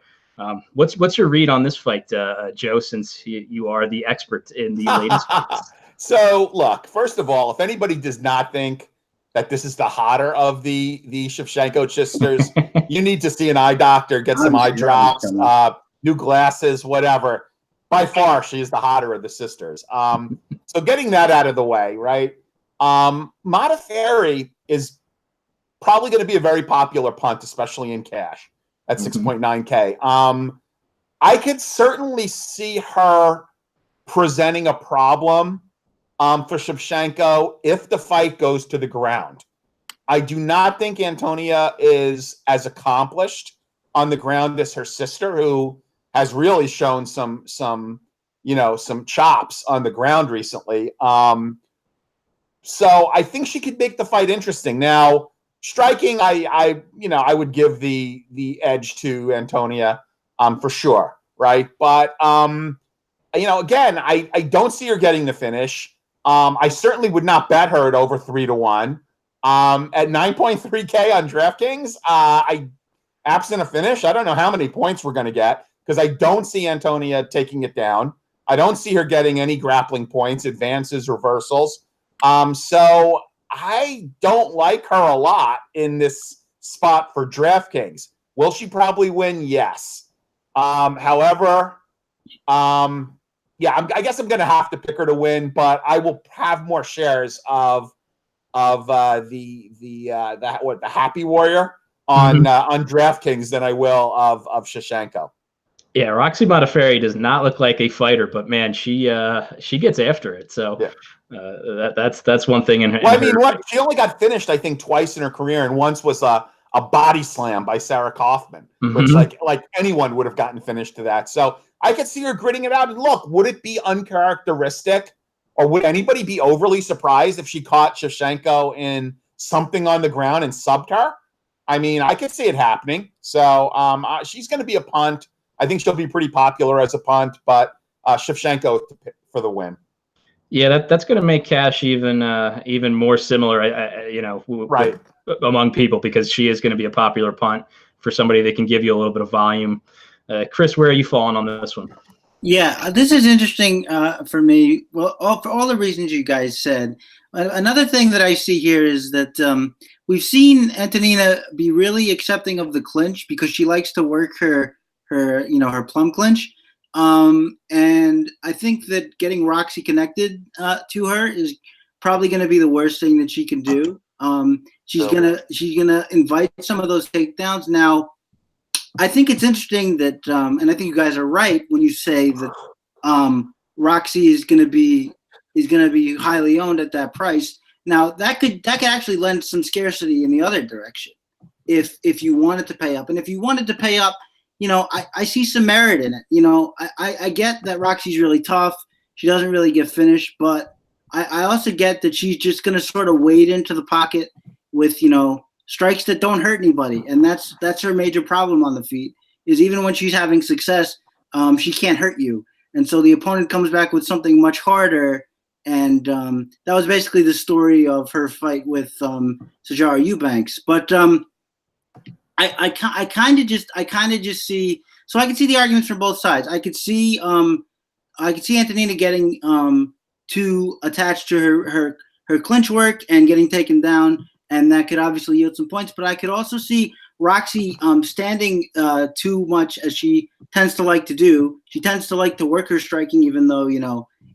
Speaker 1: What's your read on this fight, Joe, since you are the expert in the latest fights?
Speaker 2: So, look, first of all, if anybody does not think that this is the hotter of the Shevchenko sisters, you need to see an eye doctor, get some eye drops, new glasses, whatever. By far, she is the hotter of the sisters. So getting that out of the way, right? Modafferi is probably going to be a very popular punt, especially in cash at 6.9K. I could certainly see her presenting a problem for Shevchenko if the fight goes to the ground. I do not think Antonia is as accomplished on the ground as her sister, who has really shown some chops on the ground recently. So I think she could make the fight interesting. Now, striking, I would give the edge to Antonia for sure, right? But again, I don't see her getting the finish. I certainly would not bet her at over 3-1. At 9.3K on DraftKings, absent a finish, I don't know how many points we're going to get because I don't see Antonia taking it down. I don't see her getting any grappling points, advances, reversals. So I don't like her a lot in this spot for DraftKings. Will she probably win? Yes. However, I guess I'm going to have to pick her to win, but I will have more shares of the Happy Warrior on DraftKings than I will of Shevchenko.
Speaker 1: Yeah, Roxy Modafferi does not look like a fighter, but man, she gets after it. So that's one thing.
Speaker 2: She only got finished, I think, twice in her career, and once was a body slam by Sarah Kaufman, which like anyone would have gotten finished to that. So I could see her gritting it out. And look, would it be uncharacteristic, or would anybody be overly surprised if she caught Shevchenko in something on the ground and subbed her? I mean, I could see it happening. So she's going to be a punt. I think she'll be pretty popular as a punt, but Shevchenko for the win.
Speaker 1: Yeah, that's going to make cash even more similar, among people, because she is going to be a popular punt for somebody that can give you a little bit of volume. Chris, where are you falling on this one?
Speaker 3: Yeah, this is interesting for me. Well, for all the reasons you guys said. Another thing that I see here is that we've seen Antonina be really accepting of the clinch because she likes to work her plum clinch. And I think that getting Roxy connected to her is probably going to be the worst thing that she can do. She's gonna invite some of those takedowns. Now, I think it's interesting that, and I think you guys are right when you say that Roxy is gonna be highly owned at that price. Now, that could actually lend some scarcity in the other direction if you wanted to pay up, and if you wanted to pay up. I see some merit in it. I get that Roxy's really tough. She doesn't really get finished, but I also get that she's just going to sort of wade into the pocket with, strikes that don't hurt anybody. And that's her major problem on the feet, is even when she's having success, she can't hurt you. And so the opponent comes back with something much harder. And that was basically the story of her fight with Sijara Eubanks. But I kind of just see, so I can see the arguments from both sides. I could see Antonina getting too attached to her clinch work and getting taken down, and that could obviously yield some points. But I could also see Roxy standing too much, as she tends to like to do. She tends to like to work her striking, even though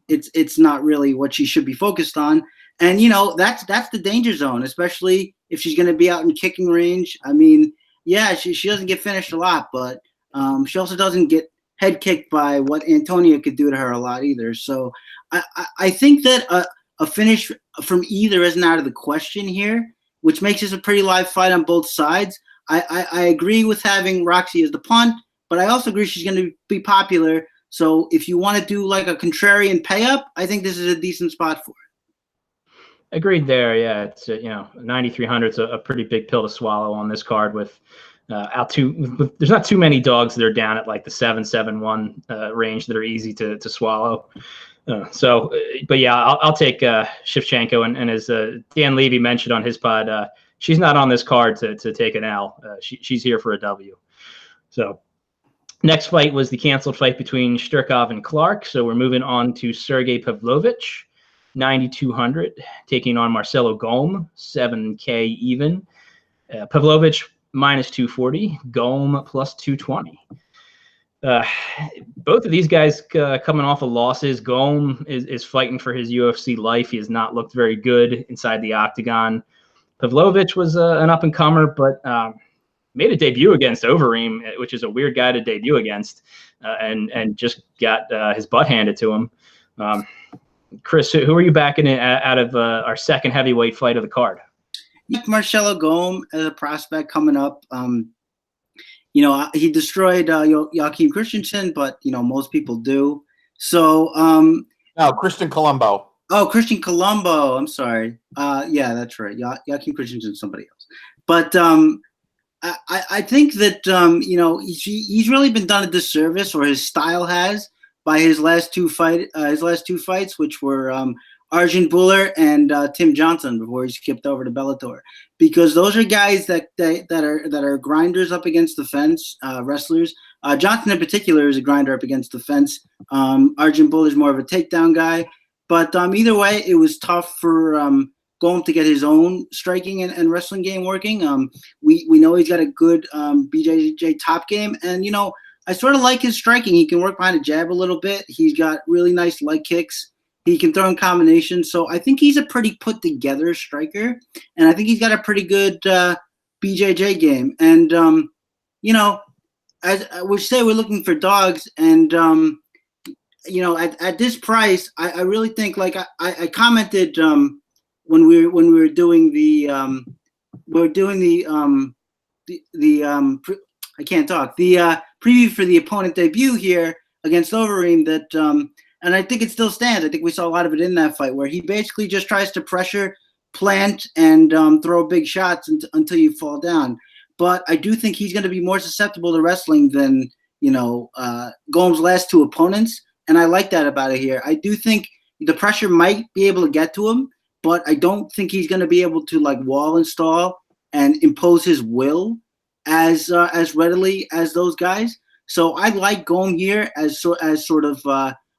Speaker 3: it's not really what she should be focused on. And that's the danger zone, especially if she's going to be out in kicking range. I mean, yeah, she doesn't get finished a lot, but she also doesn't get head kicked by what Antonia could do to her a lot either. So I think that a finish from either isn't out of the question here, which makes this a pretty live fight on both sides. I agree with having Roxy as the punt, but I also agree she's going to be popular. So if you want to do like a contrarian pay up, I think this is a decent spot for it.
Speaker 1: Agreed there. Yeah, it's 9,300 is a pretty big pill to swallow on this card. With there's not too many dogs that are down at like the 7-7-1 range that are easy to swallow. But yeah, I'll take Shevchenko, and as Dan Levy mentioned on his pod, she's not on this card to take an L. She's here for a W. So next fight was the canceled fight between Shturkov and Clark. So we're moving on to Sergey Pavlovich, 9,200, taking on Marcelo Golm, 7K even. Pavlovich minus 240, Golm plus 220. Both of these guys coming off of losses. Golm is fighting for his UFC life. He has not looked very good inside the octagon. Pavlovich was an up-and-comer, but made a debut against Overeem, which is a weird guy to debut against, and just got his butt handed to him. Chris, who are you backing out of our second heavyweight fight of the card?
Speaker 3: Marcelo Golm as a prospect coming up. He destroyed Joachim Christensen, but most people do. So
Speaker 2: no, Christian Colombo.
Speaker 3: Oh, Christian Colombo. I'm sorry. Yeah, that's right. Joachim Christensen is somebody else. But I think that he's really been done a disservice, or his style has, by his last two fights, which were Arjun Buller and Tim Johnson, before he skipped over to Bellator, because those are guys that are grinders up against the fence, wrestlers. Johnson in particular is a grinder up against the fence. Arjun Buller is more of a takedown guy, but either way, it was tough for Golm to get his own striking and wrestling game working. We know he's got a good BJJ top game, and I sort of like his striking. He can work behind a jab a little bit. He's got really nice leg kicks. He can throw in combinations. So I think he's a pretty put together striker. And I think he's got a pretty good BJJ game. And, as we say, we're looking for dogs. And, at this price, I really think, like I commented when we were doing the preview for the opponent debut here against Overeem, that and I think it still stands. I think we saw a lot of it in that fight, where he basically just tries to pressure, plant, and throw big shots until you fall down. But I do think he's going to be more susceptible to wrestling than Golm's last two opponents, and I like that about it here. I do think the pressure might be able to get to him, but I don't think he's going to be able to wall install and impose his will as readily as those guys. So I like Golm here as sort of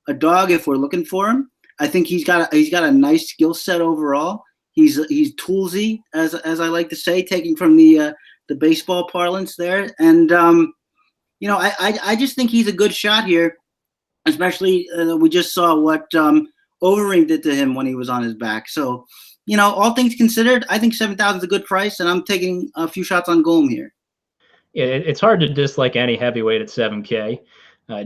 Speaker 3: a dog if we're looking for him. I think he's got a nice skill set overall. He's toolsy, as I like to say, taking from the baseball parlance there. And I just think he's a good shot here. especially we just saw what Overeem did to him when he was on his back. So, all things considered, I think 7,000 is a good price, and I'm taking a few shots on Golem here.
Speaker 1: Yeah, it's hard to dislike any heavyweight at 7K.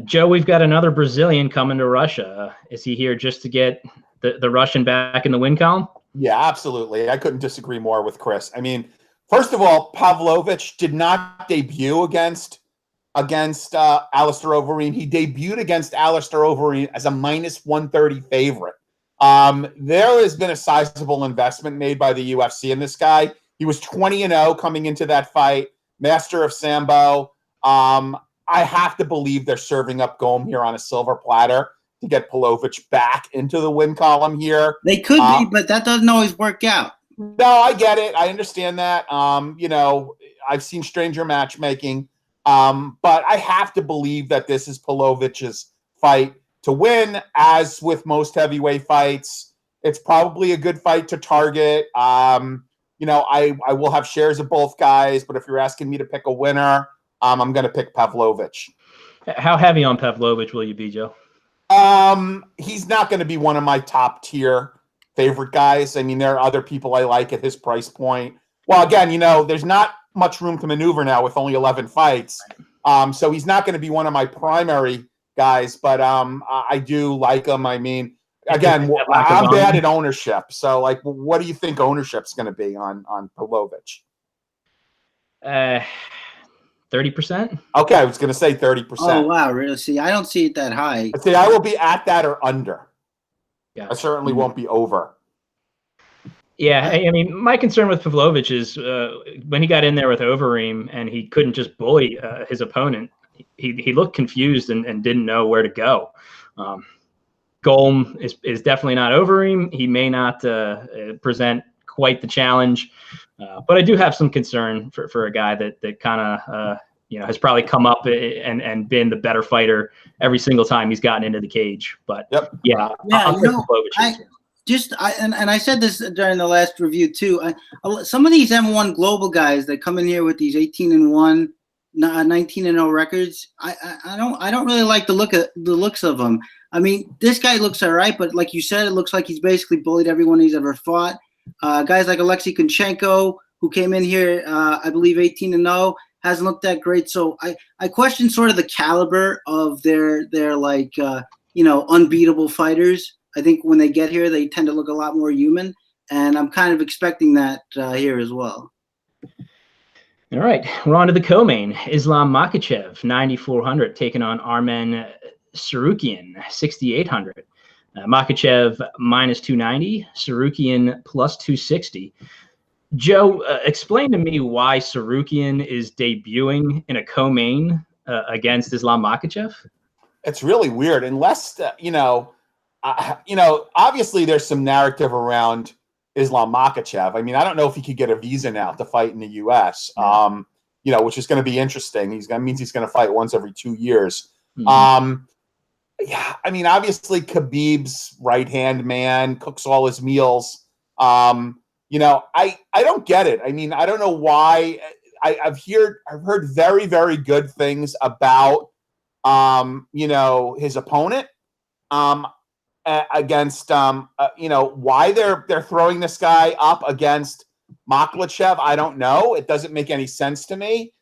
Speaker 1: Joe, we've got another Brazilian coming to Russia. Is he here just to get the Russian back in the win column?
Speaker 2: Yeah, absolutely. I couldn't disagree more with Chris. I mean, first of all, Pavlovich did not debut against Alistair Overeem. He debuted against Alistair Overeem as a -130 favorite. There has been a sizable investment made by the UFC in this guy. He was 20-0 coming into that fight, master of Sambo. I have to believe they're serving up Golem here on a silver platter to get Pavlovich back into the win column here.
Speaker 3: They could be, but that doesn't always work out.
Speaker 2: No, I get it. I understand that. I've seen stranger matchmaking. But I have to believe that this is Pavlovich's fight to win. As with most heavyweight fights, it's probably a good fight to target. I will have shares of both guys, but if you're asking me to pick a winner, I'm going to pick Pavlovich.
Speaker 1: How heavy on Pavlovich will you be, Joe?
Speaker 2: He's not going to be one of my top tier favorite guys. I mean, there are other people I like at his price point. Well, again, there's not much room to maneuver now with only 11 fights. So he's not going to be one of my primary guys, but I do like him. I mean, again, I'm bad at ownership. So, what do you think ownership's going to be on Pavlovich?
Speaker 1: 30%?
Speaker 2: Okay, I was going to say 30%.
Speaker 3: Oh, wow. Really? See, I don't see it that high.
Speaker 2: See, I will be at that or under.
Speaker 1: Yeah.
Speaker 2: I certainly won't be over.
Speaker 1: Yeah, I mean, my concern with Pavlovich is when he got in there with Overeem and he couldn't just bully his opponent, he looked confused and didn't know where to go. Golem is definitely not Overeem. He may not present quite the challenge, but I do have some concern for a guy that kind of has probably come up and been the better fighter every single time he's gotten into the cage. But yeah,
Speaker 3: I said this during the last review too. Some of these M1 global guys that come in here with these 18-1, 19-0 records, I don't really like the looks of them. I mean, this guy looks all right, but like you said, it looks like he's basically bullied everyone he's ever fought. Guys like Alexei Kunchenko, who came in here, I believe 18-0, hasn't looked that great. So I question sort of the caliber of their unbeatable fighters. I think when they get here, they tend to look a lot more human, and I'm kind of expecting that here as well.
Speaker 1: All right, we're on to the co-main. Islam Makhachev, 9,400, taking on Armen Sarukian, 6,800. Makhachev -290, Sarukian +260. Joe, explain to me why Sarukian is debuting in a co-main against Islam Makhachev.
Speaker 2: It's really weird, unless obviously there's some narrative around Islam Makhachev. I mean, I don't know if he could get a visa now to fight in the U.S., which is going to be interesting. Means he's going to fight once every 2 years. Mm-hmm. Yeah, I mean, obviously Khabib's right-hand man, cooks all his meals. I don't get it. I mean, I don't know why. I've heard very, very good things about, his opponent. Against why they're throwing this guy up against Makhachev, I don't know. It doesn't make any sense to me.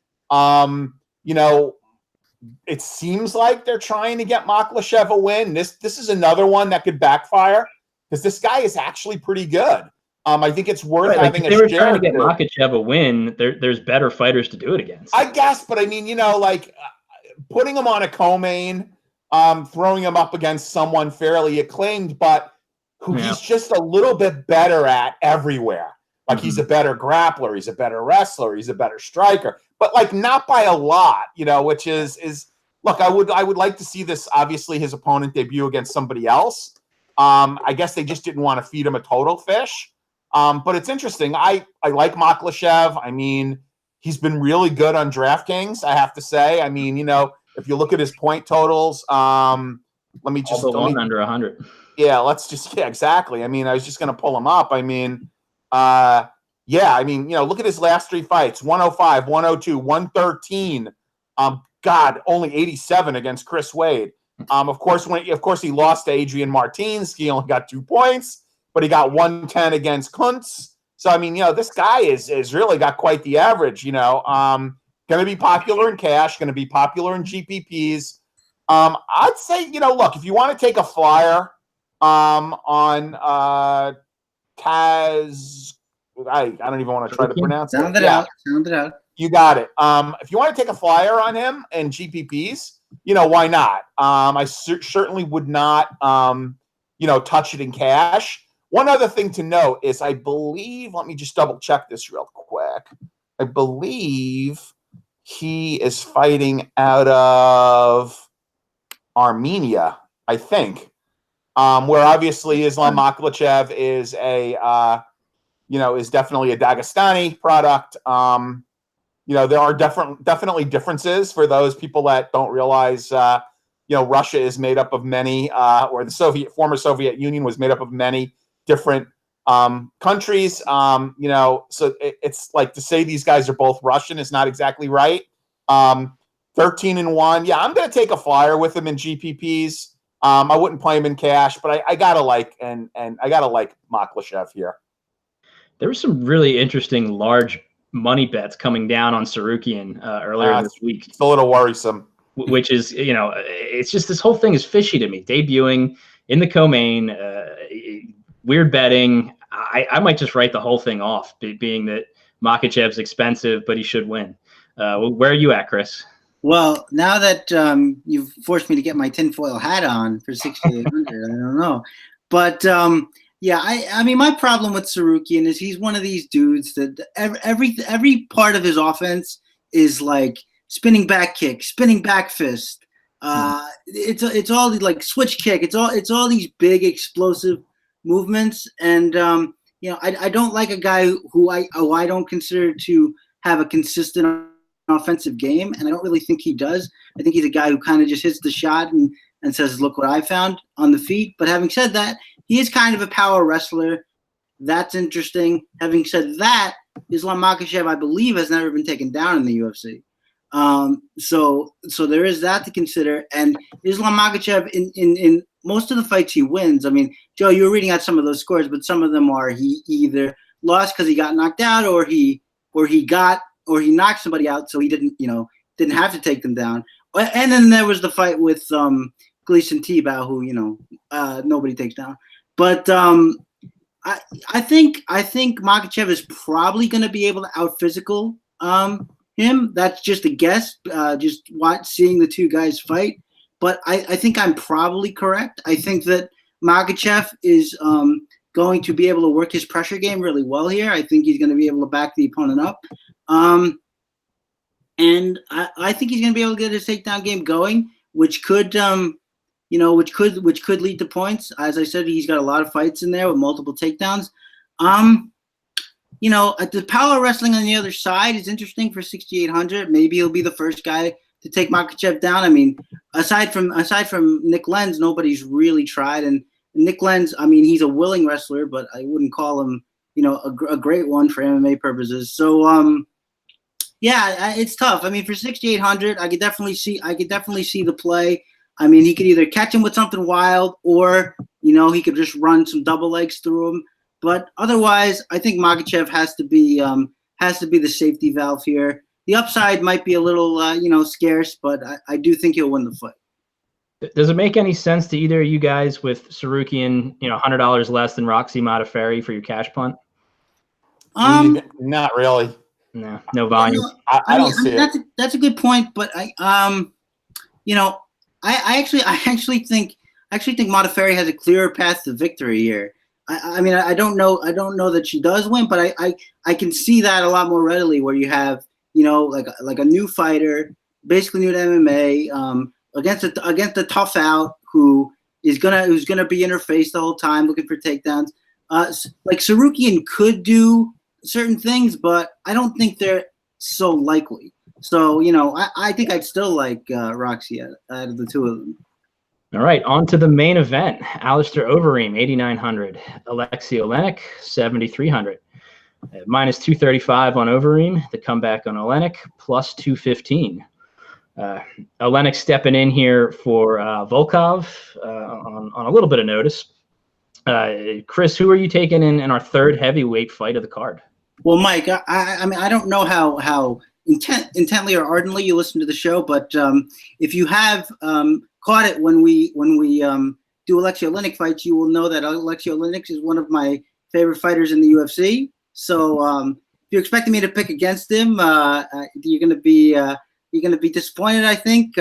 Speaker 2: It seems like they're trying to get Makhachev a win. This is another one that could backfire because this guy is actually pretty good. I think it's worth having a share.
Speaker 1: If they were trying to get Makhachev a win, there's better fighters to do it against.
Speaker 2: I guess, but I mean, putting him on a co-main, throwing him up against someone fairly acclaimed, but who he's just a little bit better at everywhere. Like he's a better grappler, he's a better wrestler, he's a better striker, but not by a lot, which is look, I would like to see this, obviously his opponent debut against somebody else. I guess they just didn't want to feed him a total fish. But it's interesting. I like Makhachev. I mean, he's been really good on DraftKings, I have to say. I mean, if you look at his point totals, let me
Speaker 1: under 100.
Speaker 2: Yeah, exactly. I mean, I was just going to pull him up. I mean, look at his last three fights: 105, 102, 113. Only 87 against Chris Wade. Of course, he lost to Adrian Martins, he only got 2 points, but he got 110 against Kuntz. So I mean, this guy is really got quite the average. Going to be popular in cash, going to be popular in GPPs. I'd say, look, if you want to take a flyer on Taz, I don't even want to try to pronounce it.
Speaker 3: Sound it out.
Speaker 2: You got it. If you want to take a flyer on him and GPPs, why not? I certainly would not, touch it in cash. One other thing to note is I believe, let me just double check this real quick. I believe he is fighting out of Armenia, I think, where obviously Islam Makhachev is is definitely a Dagestani product. There are definitely differences for those people that don't realize, Russia is made up of many, or the former Soviet Union was made up of many different countries. So it's like to say these guys are both Russian is not exactly right. 13-1. Yeah, I'm going to take a flyer with him in GPPs. I wouldn't play him in cash, but I gotta like Makhachev here. There
Speaker 1: were some really interesting large money bets coming down on Sarukian earlier this week.
Speaker 2: It's a little worrisome.
Speaker 1: Which is, it's just this whole thing is fishy to me. Debuting in the co-main, weird betting. I might just write the whole thing off, being that Makhachev's expensive, but he should win. Where are you at, Chris?
Speaker 3: Well, now that you've forced me to get my tinfoil hat on for 6,800, I don't know. But yeah, I mean, my problem with Sarukian is he's one of these dudes that every part of his offense is like spinning back kick, spinning back fist. It's all like switch kick. It's all these big explosive movements, and I don't like a guy who I don't consider to have a consistent offensive game, and I don't really think he does. I think he's a guy who kind of just hits the shot and says, "Look what I found" on the feet. But having said that, he is kind of a power wrestler. That's interesting. Having said that, Islam Makhachev, I believe, has never been taken down in the UFC. So there is that to consider. And Islam Makhachev, in most of the fights he wins. I mean, Joe, you were reading out some of those scores, but some of them are he either lost because he got knocked out, or he knocked somebody out, so he didn't have to take them down. And then there was the fight with Gleason Tebow, who nobody takes down. But I think Makhachev is probably going to be able to out physical him. That's just a guess, just seeing the two guys fight. But I think I'm probably correct. I think that Makhachev is going to be able to work his pressure game really well here. I think he's going to be able to back the opponent up. And I think he's going to be able to get his takedown game going, which could lead to points. As I said, he's got a lot of fights in there with multiple takedowns. The power wrestling on the other side is interesting for 6,800. Maybe he'll be the first guy to take Makhachev down. I mean, aside from Nick Lenz, nobody's really tried. And Nick Lenz, I mean, he's a willing wrestler, but I wouldn't call him, a great one for MMA purposes. So, yeah, it's tough. I mean, for 6,800, I could definitely see the play. I mean, he could either catch him with something wild, or he could just run some double legs through him. But otherwise, I think Makhachev has to be the safety valve here. The upside might be a little scarce, but I do think he'll win the fight.
Speaker 1: Does it make any sense to either of you guys with Sarukian, $100 less than Roxy Modafferi for your cash punt?
Speaker 2: Not really.
Speaker 1: No volume.
Speaker 2: I don't see it.
Speaker 3: That's a good point, but I actually think Modafferi has a clearer path to victory here. I mean, I don't know that she does win, but I can see that a lot more readily, where you have like a new fighter, basically new to MMA, against a tough out who's gonna be in her face the whole time looking for takedowns. Like Sarukian could do certain things, but I don't think they're so likely. So I think I'd still like Roxy out of the two of them.
Speaker 1: All right, on to the main event. Alistair Overeem, 8,900. Alexei Oleksiejczuk, 7,300. Minus 235 on Overeem. The comeback on Oleksiejczuk, plus 215. Olenek stepping in here for Volkov on a little bit of notice. Chris, who are you taking in our third heavyweight fight of the card?
Speaker 3: Well, Mike, I mean, I don't know how intently or ardently you listen to the show, but if you have caught it when we do Oleksiy Oleinik fights, you will know that Oleksiy Oleinik is one of my favorite fighters in the UFC. So if you're expecting me to pick against him, you're gonna be disappointed, I think.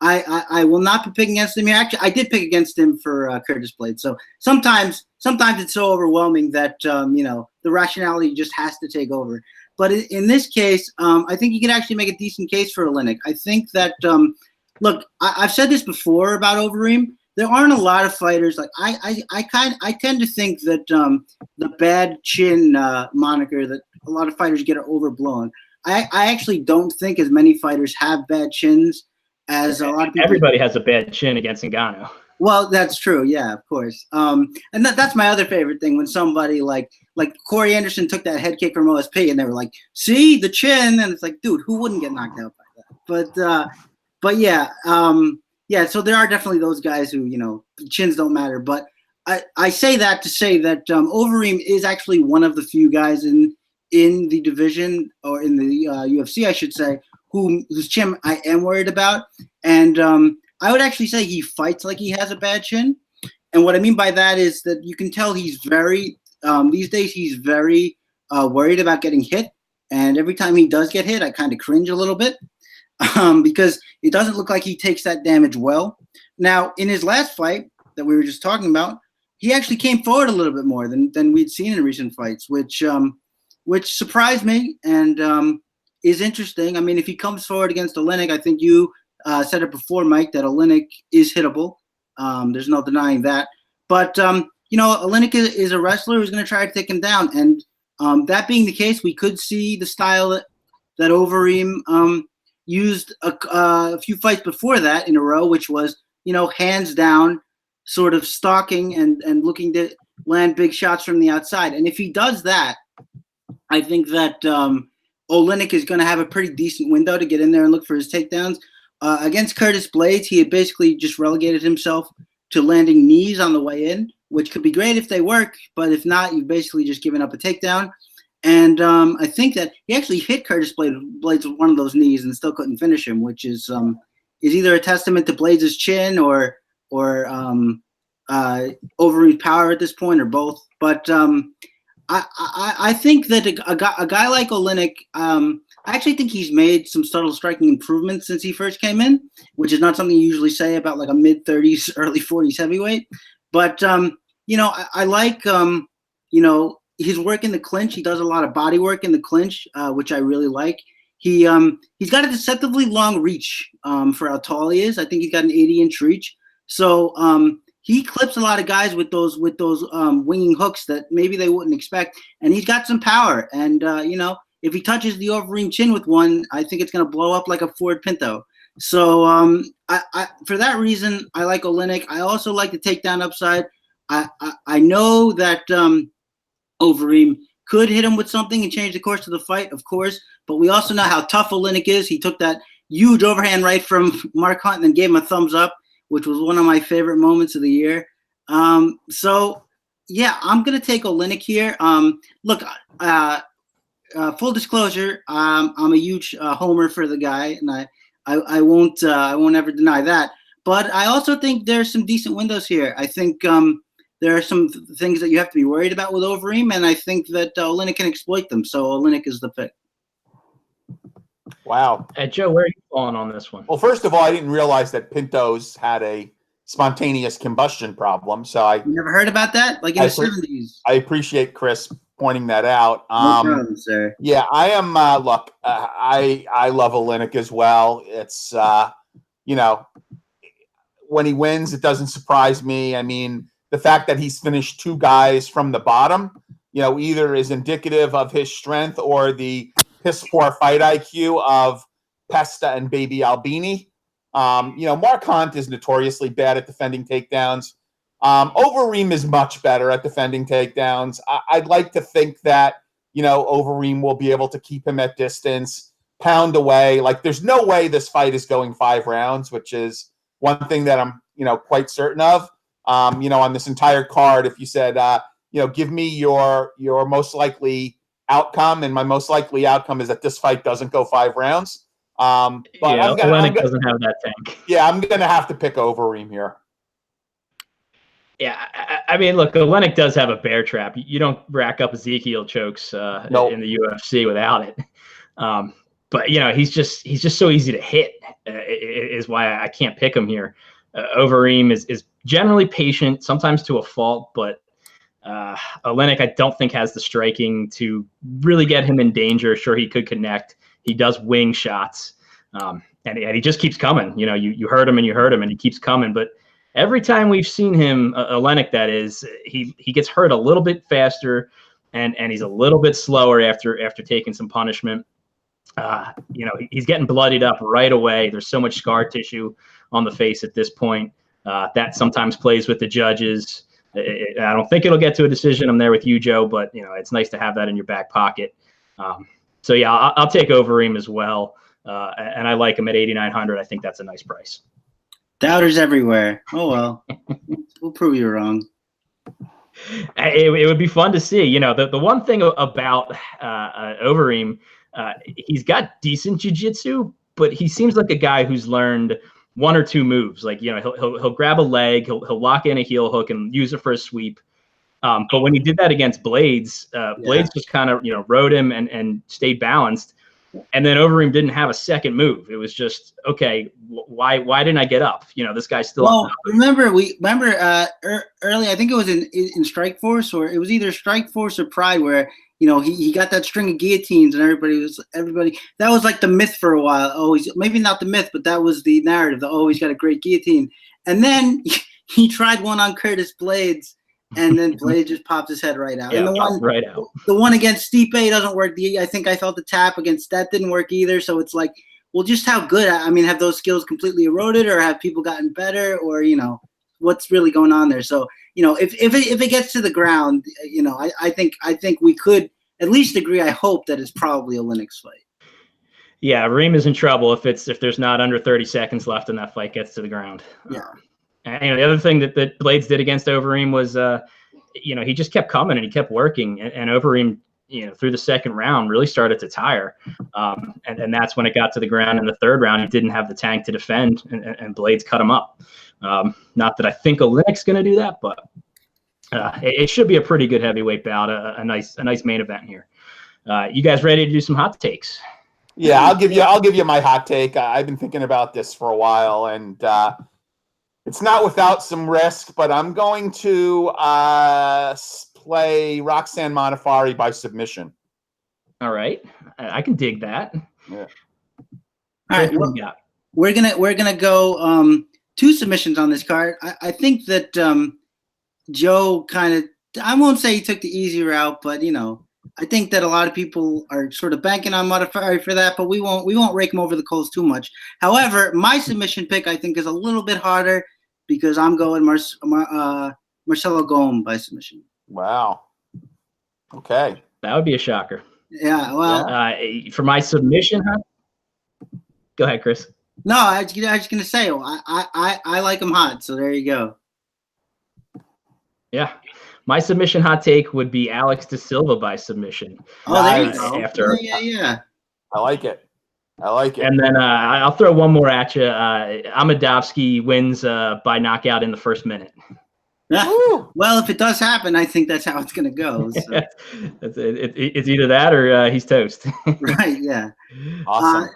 Speaker 3: I will not be picking against him here. Actually, I did pick against him for Curtis Blades. So sometimes it's so overwhelming that the rationality just has to take over. But in this case, I think you can actually make a decent case for Oleinik. I think that look, I've said this before about Overeem. There aren't a lot of fighters like I tend to think that the bad chin moniker that a lot of fighters get are overblown. I actually don't think as many fighters have bad chins as a lot of people.
Speaker 1: Everybody has a bad chin against Ngannou.
Speaker 3: Well, that's true. Yeah, of course. And that's my other favorite thing when somebody like Corey Anderson took that head kick from OSP and they were like, see the chin. And it's like, dude, who wouldn't get knocked out by that? But yeah. Yeah, so there are definitely those guys who, chins don't matter. But I say that to say that Overeem is actually one of the few guys in the division, or in the UFC, I should say, whose chin I am worried about. And I would actually say he fights like he has a bad chin. And what I mean by that is that you can tell he's very, these days he's very worried about getting hit. And every time he does get hit, I kind of cringe a little bit. Because it doesn't look like he takes that damage well. Now, in his last fight that we were just talking about, he actually came forward a little bit more than we'd seen in recent fights, which surprised me and is interesting. I mean, if he comes forward against Oleinik, I think you said it before, Mike, that Oleinik is hittable. There's no denying that. But, Oleinik is a wrestler who's going to try to take him down. And that being the case, we could see the style that Overeem used a few fights before that in a row, which was, hands down, sort of stalking and looking to land big shots from the outside. And if he does that, I think that Oleinik is going to have a pretty decent window to get in there and look for his takedowns. Against Curtis Blades, he had basically just relegated himself to landing knees on the way in, which could be great if they work, but if not, you've basically just given up a takedown. And I think that he actually hit Curtis Blades with one of those knees and still couldn't finish him, which is either a testament to Blades' chin or Overeem's power at this point, or both. But I think that a guy like Oleinik, I actually think he's made some subtle striking improvements since he first came in, which is not something you usually say about like a mid-30s, early 40s heavyweight. But I like his work in the clinch. He does a lot of body work in the clinch, which I really like. He's got a deceptively long reach for how tall he is. I think he's got an 80-inch reach. So he clips a lot of guys with those winging hooks that maybe they wouldn't expect. And he's got some power. And if he touches the Overeem chin with one, I think it's going to blow up like a Ford Pinto. So for that reason, I like Oleinik. I also like the takedown upside. I know that Overeem could hit him with something and change the course of the fight, of course, but we also know how tough Oleinik is. He took that huge overhand right from Mark Hunt and then gave him a thumbs up, which was one of my favorite moments of the year. So, yeah, I'm going to take Oleinik here. Look, full disclosure, I'm a huge homer for the guy, and I won't ever deny that. But I also think there's some decent windows here. I think there are some things that you have to be worried about with Overeem, and I think that Oleinik can exploit them. So Oleinik is the pick.
Speaker 2: Wow.
Speaker 1: Joe, where are you falling on this one?
Speaker 2: Well, first of all, I didn't realize that Pintos had a spontaneous combustion problem. So
Speaker 3: You never heard about that? Like in the 70s.
Speaker 2: I appreciate Chris pointing that out.
Speaker 3: No problem, sir.
Speaker 2: Yeah, I am. Look, I love Oleinik as well. It's when he wins, it doesn't surprise me. I mean, the fact that he's finished two guys from the bottom, either is indicative of his strength or the piss poor fight IQ of Pesta and Baby Albini. Mark Hunt is notoriously bad at defending takedowns. Overeem is much better at defending takedowns. I'd like to think that, Overeem will be able to keep him at distance. pound away. Like, there's no way this fight is going 5 rounds, which is one thing that I'm, quite certain of. On this entire card, if you said, give me your most likely outcome, and my most likely outcome is that this fight doesn't go 5 rounds. But
Speaker 1: Olenek doesn't have that tank.
Speaker 2: Yeah, I'm going to have to pick Overeem here.
Speaker 1: Yeah, I mean, look, Olenek does have a bear trap. You don't rack up Ezekiel chokes
Speaker 2: Nope.
Speaker 1: in the UFC without it. But he's just so easy to hit. Is why I can't pick him here. Overeem is generally patient, sometimes to a fault, but Olenek I don't think has the striking to really get him in danger. Sure, he could connect. He does wing shots, and he just keeps coming. You heard him and he keeps coming, but. Every time we've seen him, Olenek, that is, he gets hurt a little bit faster, and he's a little bit slower after taking some punishment. He's getting bloodied up right away. There's so much scar tissue on the face at this point. That sometimes plays with the judges. I don't think it'll get to a decision. I'm there with you, Joe, but it's nice to have that in your back pocket. So yeah, I'll take Overeem as well, and I like him at 8,900. I think that's a nice price.
Speaker 3: Doubters everywhere. Oh, well. We'll prove you wrong.
Speaker 1: It would be fun to see. The one thing about Overeem, he's got decent jiu-jitsu, but he seems like a guy who's learned 1 or 2 moves. Like, he'll grab a leg, he'll lock in a heel hook and use it for a sweep. But when he did that against Blades, Blades just kind of, rode him and stayed balanced. And then Overeem didn't have a second move. It was just, okay, why didn't I get up? This guy's still up.
Speaker 3: Remember early, I think it was in Strikeforce, or it was either Strikeforce or Pride, where he got that string of guillotines and everybody that was like the myth for a while. Always, maybe not the myth, but that was the narrative. He's got a great guillotine. And then he tried one on Curtis Blades. And then Blade just popped his head right out.
Speaker 1: Yeah,
Speaker 3: and the one against Stipe doesn't work. I think I felt the tap against that didn't work either. So it's like, well, just how good? I mean, have those skills completely eroded, or have people gotten better, or what's really going on there? So if it gets to the ground, I think we could at least agree. I hope that it's probably a Lennox fight.
Speaker 1: Yeah, Reem is in trouble if there's not under 30 seconds left and that fight gets to the ground.
Speaker 3: Yeah.
Speaker 1: And the other thing that Blades did against Overeem was, he just kept coming and he kept working. And Overeem, through the second round, really started to tire. And that's when it got to the ground in the third round. He didn't have the tank to defend, and Blades cut him up. Not that I think Olenek's going to do that, but it should be a pretty good heavyweight bout, a nice main event here. You guys ready to do some hot takes?
Speaker 2: Yeah, I'll give you my hot take. I've been thinking about this for a while, and it's not without some risk, but I'm going to play Roxanne Modafferi by submission.
Speaker 1: All right, I can dig that.
Speaker 2: Yeah.
Speaker 3: All right, well, we're gonna go 2 submissions on this card. I think that Joe kind of, I won't say he took the easy route, but I think that a lot of people are sort of banking on Modafferi for that, but we won't rake him over the coals too much. However, my submission pick I think is a little bit harder, because I'm going Marcelo Gom by submission.
Speaker 2: Wow. Okay.
Speaker 1: That would be a shocker.
Speaker 3: Yeah. Well,
Speaker 1: for my submission, huh? Go ahead, Chris.
Speaker 3: No, I was just gonna say, I like him hot. So there you go.
Speaker 1: Yeah. My submission hot take would be Alex de Silva by submission.
Speaker 3: Oh, there you go.
Speaker 2: Yeah. I like it.
Speaker 1: And then I'll throw one more at you. Amedovski wins by knockout in the first minute.
Speaker 3: Well, if it does happen, I think that's how it's going to go. So.
Speaker 1: It's either that or he's toast.
Speaker 3: Right, yeah.
Speaker 2: Awesome.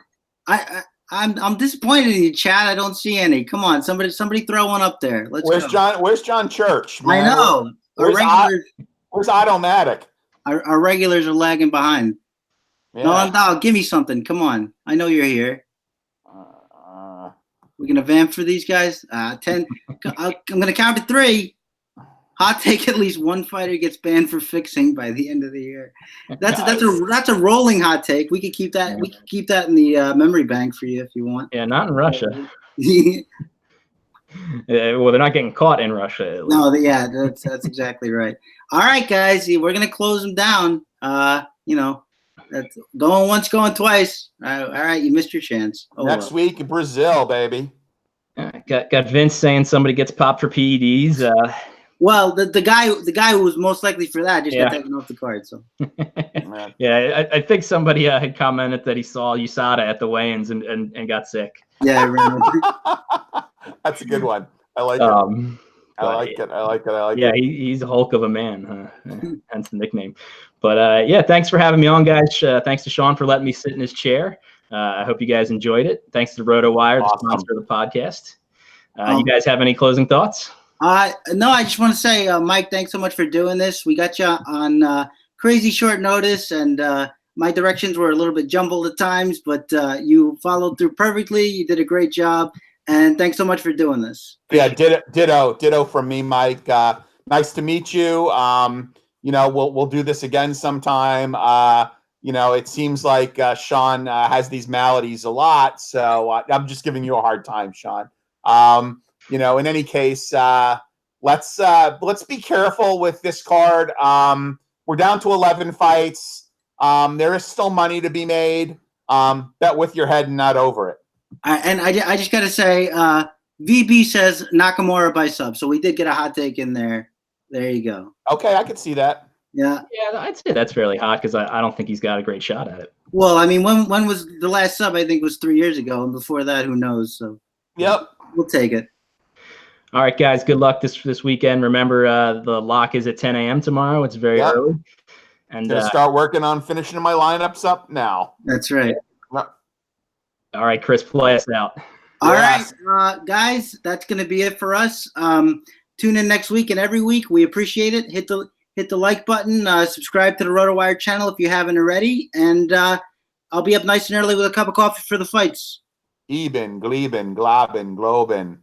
Speaker 3: I'm disappointed in you, Chad. I don't see any. Come on, somebody throw one up there.
Speaker 2: Where's
Speaker 3: go.
Speaker 2: Where's John Church? Man?
Speaker 3: I know.
Speaker 2: Where's Automatic?
Speaker 3: Our regulars are lagging behind. Yeah. No, give me something. Come on. I know you're here. We're going to vamp for these guys. 10. I'm going to count to 3. Hot take: at least one fighter gets banned for fixing by the end of the year. That's a rolling hot take. We could keep that. We could keep that in the memory bank for you if you want.
Speaker 1: Yeah, not in Russia. Well, they're not getting caught in Russia.
Speaker 3: No, that's exactly right. All right, guys, we're gonna close them down. That's going once, going twice. All right, you missed your chance. Oh,
Speaker 2: Next week in Brazil, baby.
Speaker 1: Got Vince saying somebody gets popped for PEDs.
Speaker 3: Well, the guy who was most likely for that just got taken off the card. So
Speaker 1: yeah, I think somebody had commented that he saw USADA at the weigh-ins and got sick.
Speaker 3: Yeah,
Speaker 2: that's a good one. I like it. I like it.
Speaker 1: Yeah, he's a Hulk of a man, hence the nickname. But yeah, thanks for having me on, guys. Thanks to Sean for letting me sit in his chair. I hope you guys enjoyed it. Thanks to RotoWire, the sponsor of the podcast. You guys have any closing thoughts?
Speaker 3: No, I just want to say, Mike, thanks so much for doing this. We got you on crazy short notice, and my directions were a little bit jumbled at times, but you followed through perfectly. You did a great job, and thanks so much for doing this.
Speaker 2: Yeah, ditto from me, Mike. Nice to meet you. We'll do this again sometime. It seems like Sean has these maladies a lot, so I'm just giving you a hard time, Sean. In any case, let's be careful with this card. We're down to 11 fights. There is still money to be made. Bet with your head and not over it.
Speaker 3: And I just got to say, VB says Nakamura by sub. So we did get a hot take in there. There you go.
Speaker 2: Okay, I could see that.
Speaker 3: Yeah.
Speaker 1: Yeah, I'd say that's fairly hot because I don't think he's got a great shot at it.
Speaker 3: Well, I mean, when was the last sub? I think was 3 years ago. And before that, who knows? So
Speaker 2: yep.
Speaker 3: We'll take it.
Speaker 1: All right, guys. Good luck this weekend. Remember, the lock is at 10 a.m. tomorrow. It's very early. And
Speaker 2: gonna start working on finishing my lineups up now.
Speaker 3: That's right.
Speaker 2: Yep.
Speaker 1: All right, Chris, play us out.
Speaker 3: All right, guys. That's gonna be it for us. Tune in next week and every week. We appreciate it. Hit the like button. Subscribe to the RotoWire channel if you haven't already. And I'll be up nice and early with a cup of coffee for the fights.
Speaker 2: Eben, Gleben, Glaben, Globen.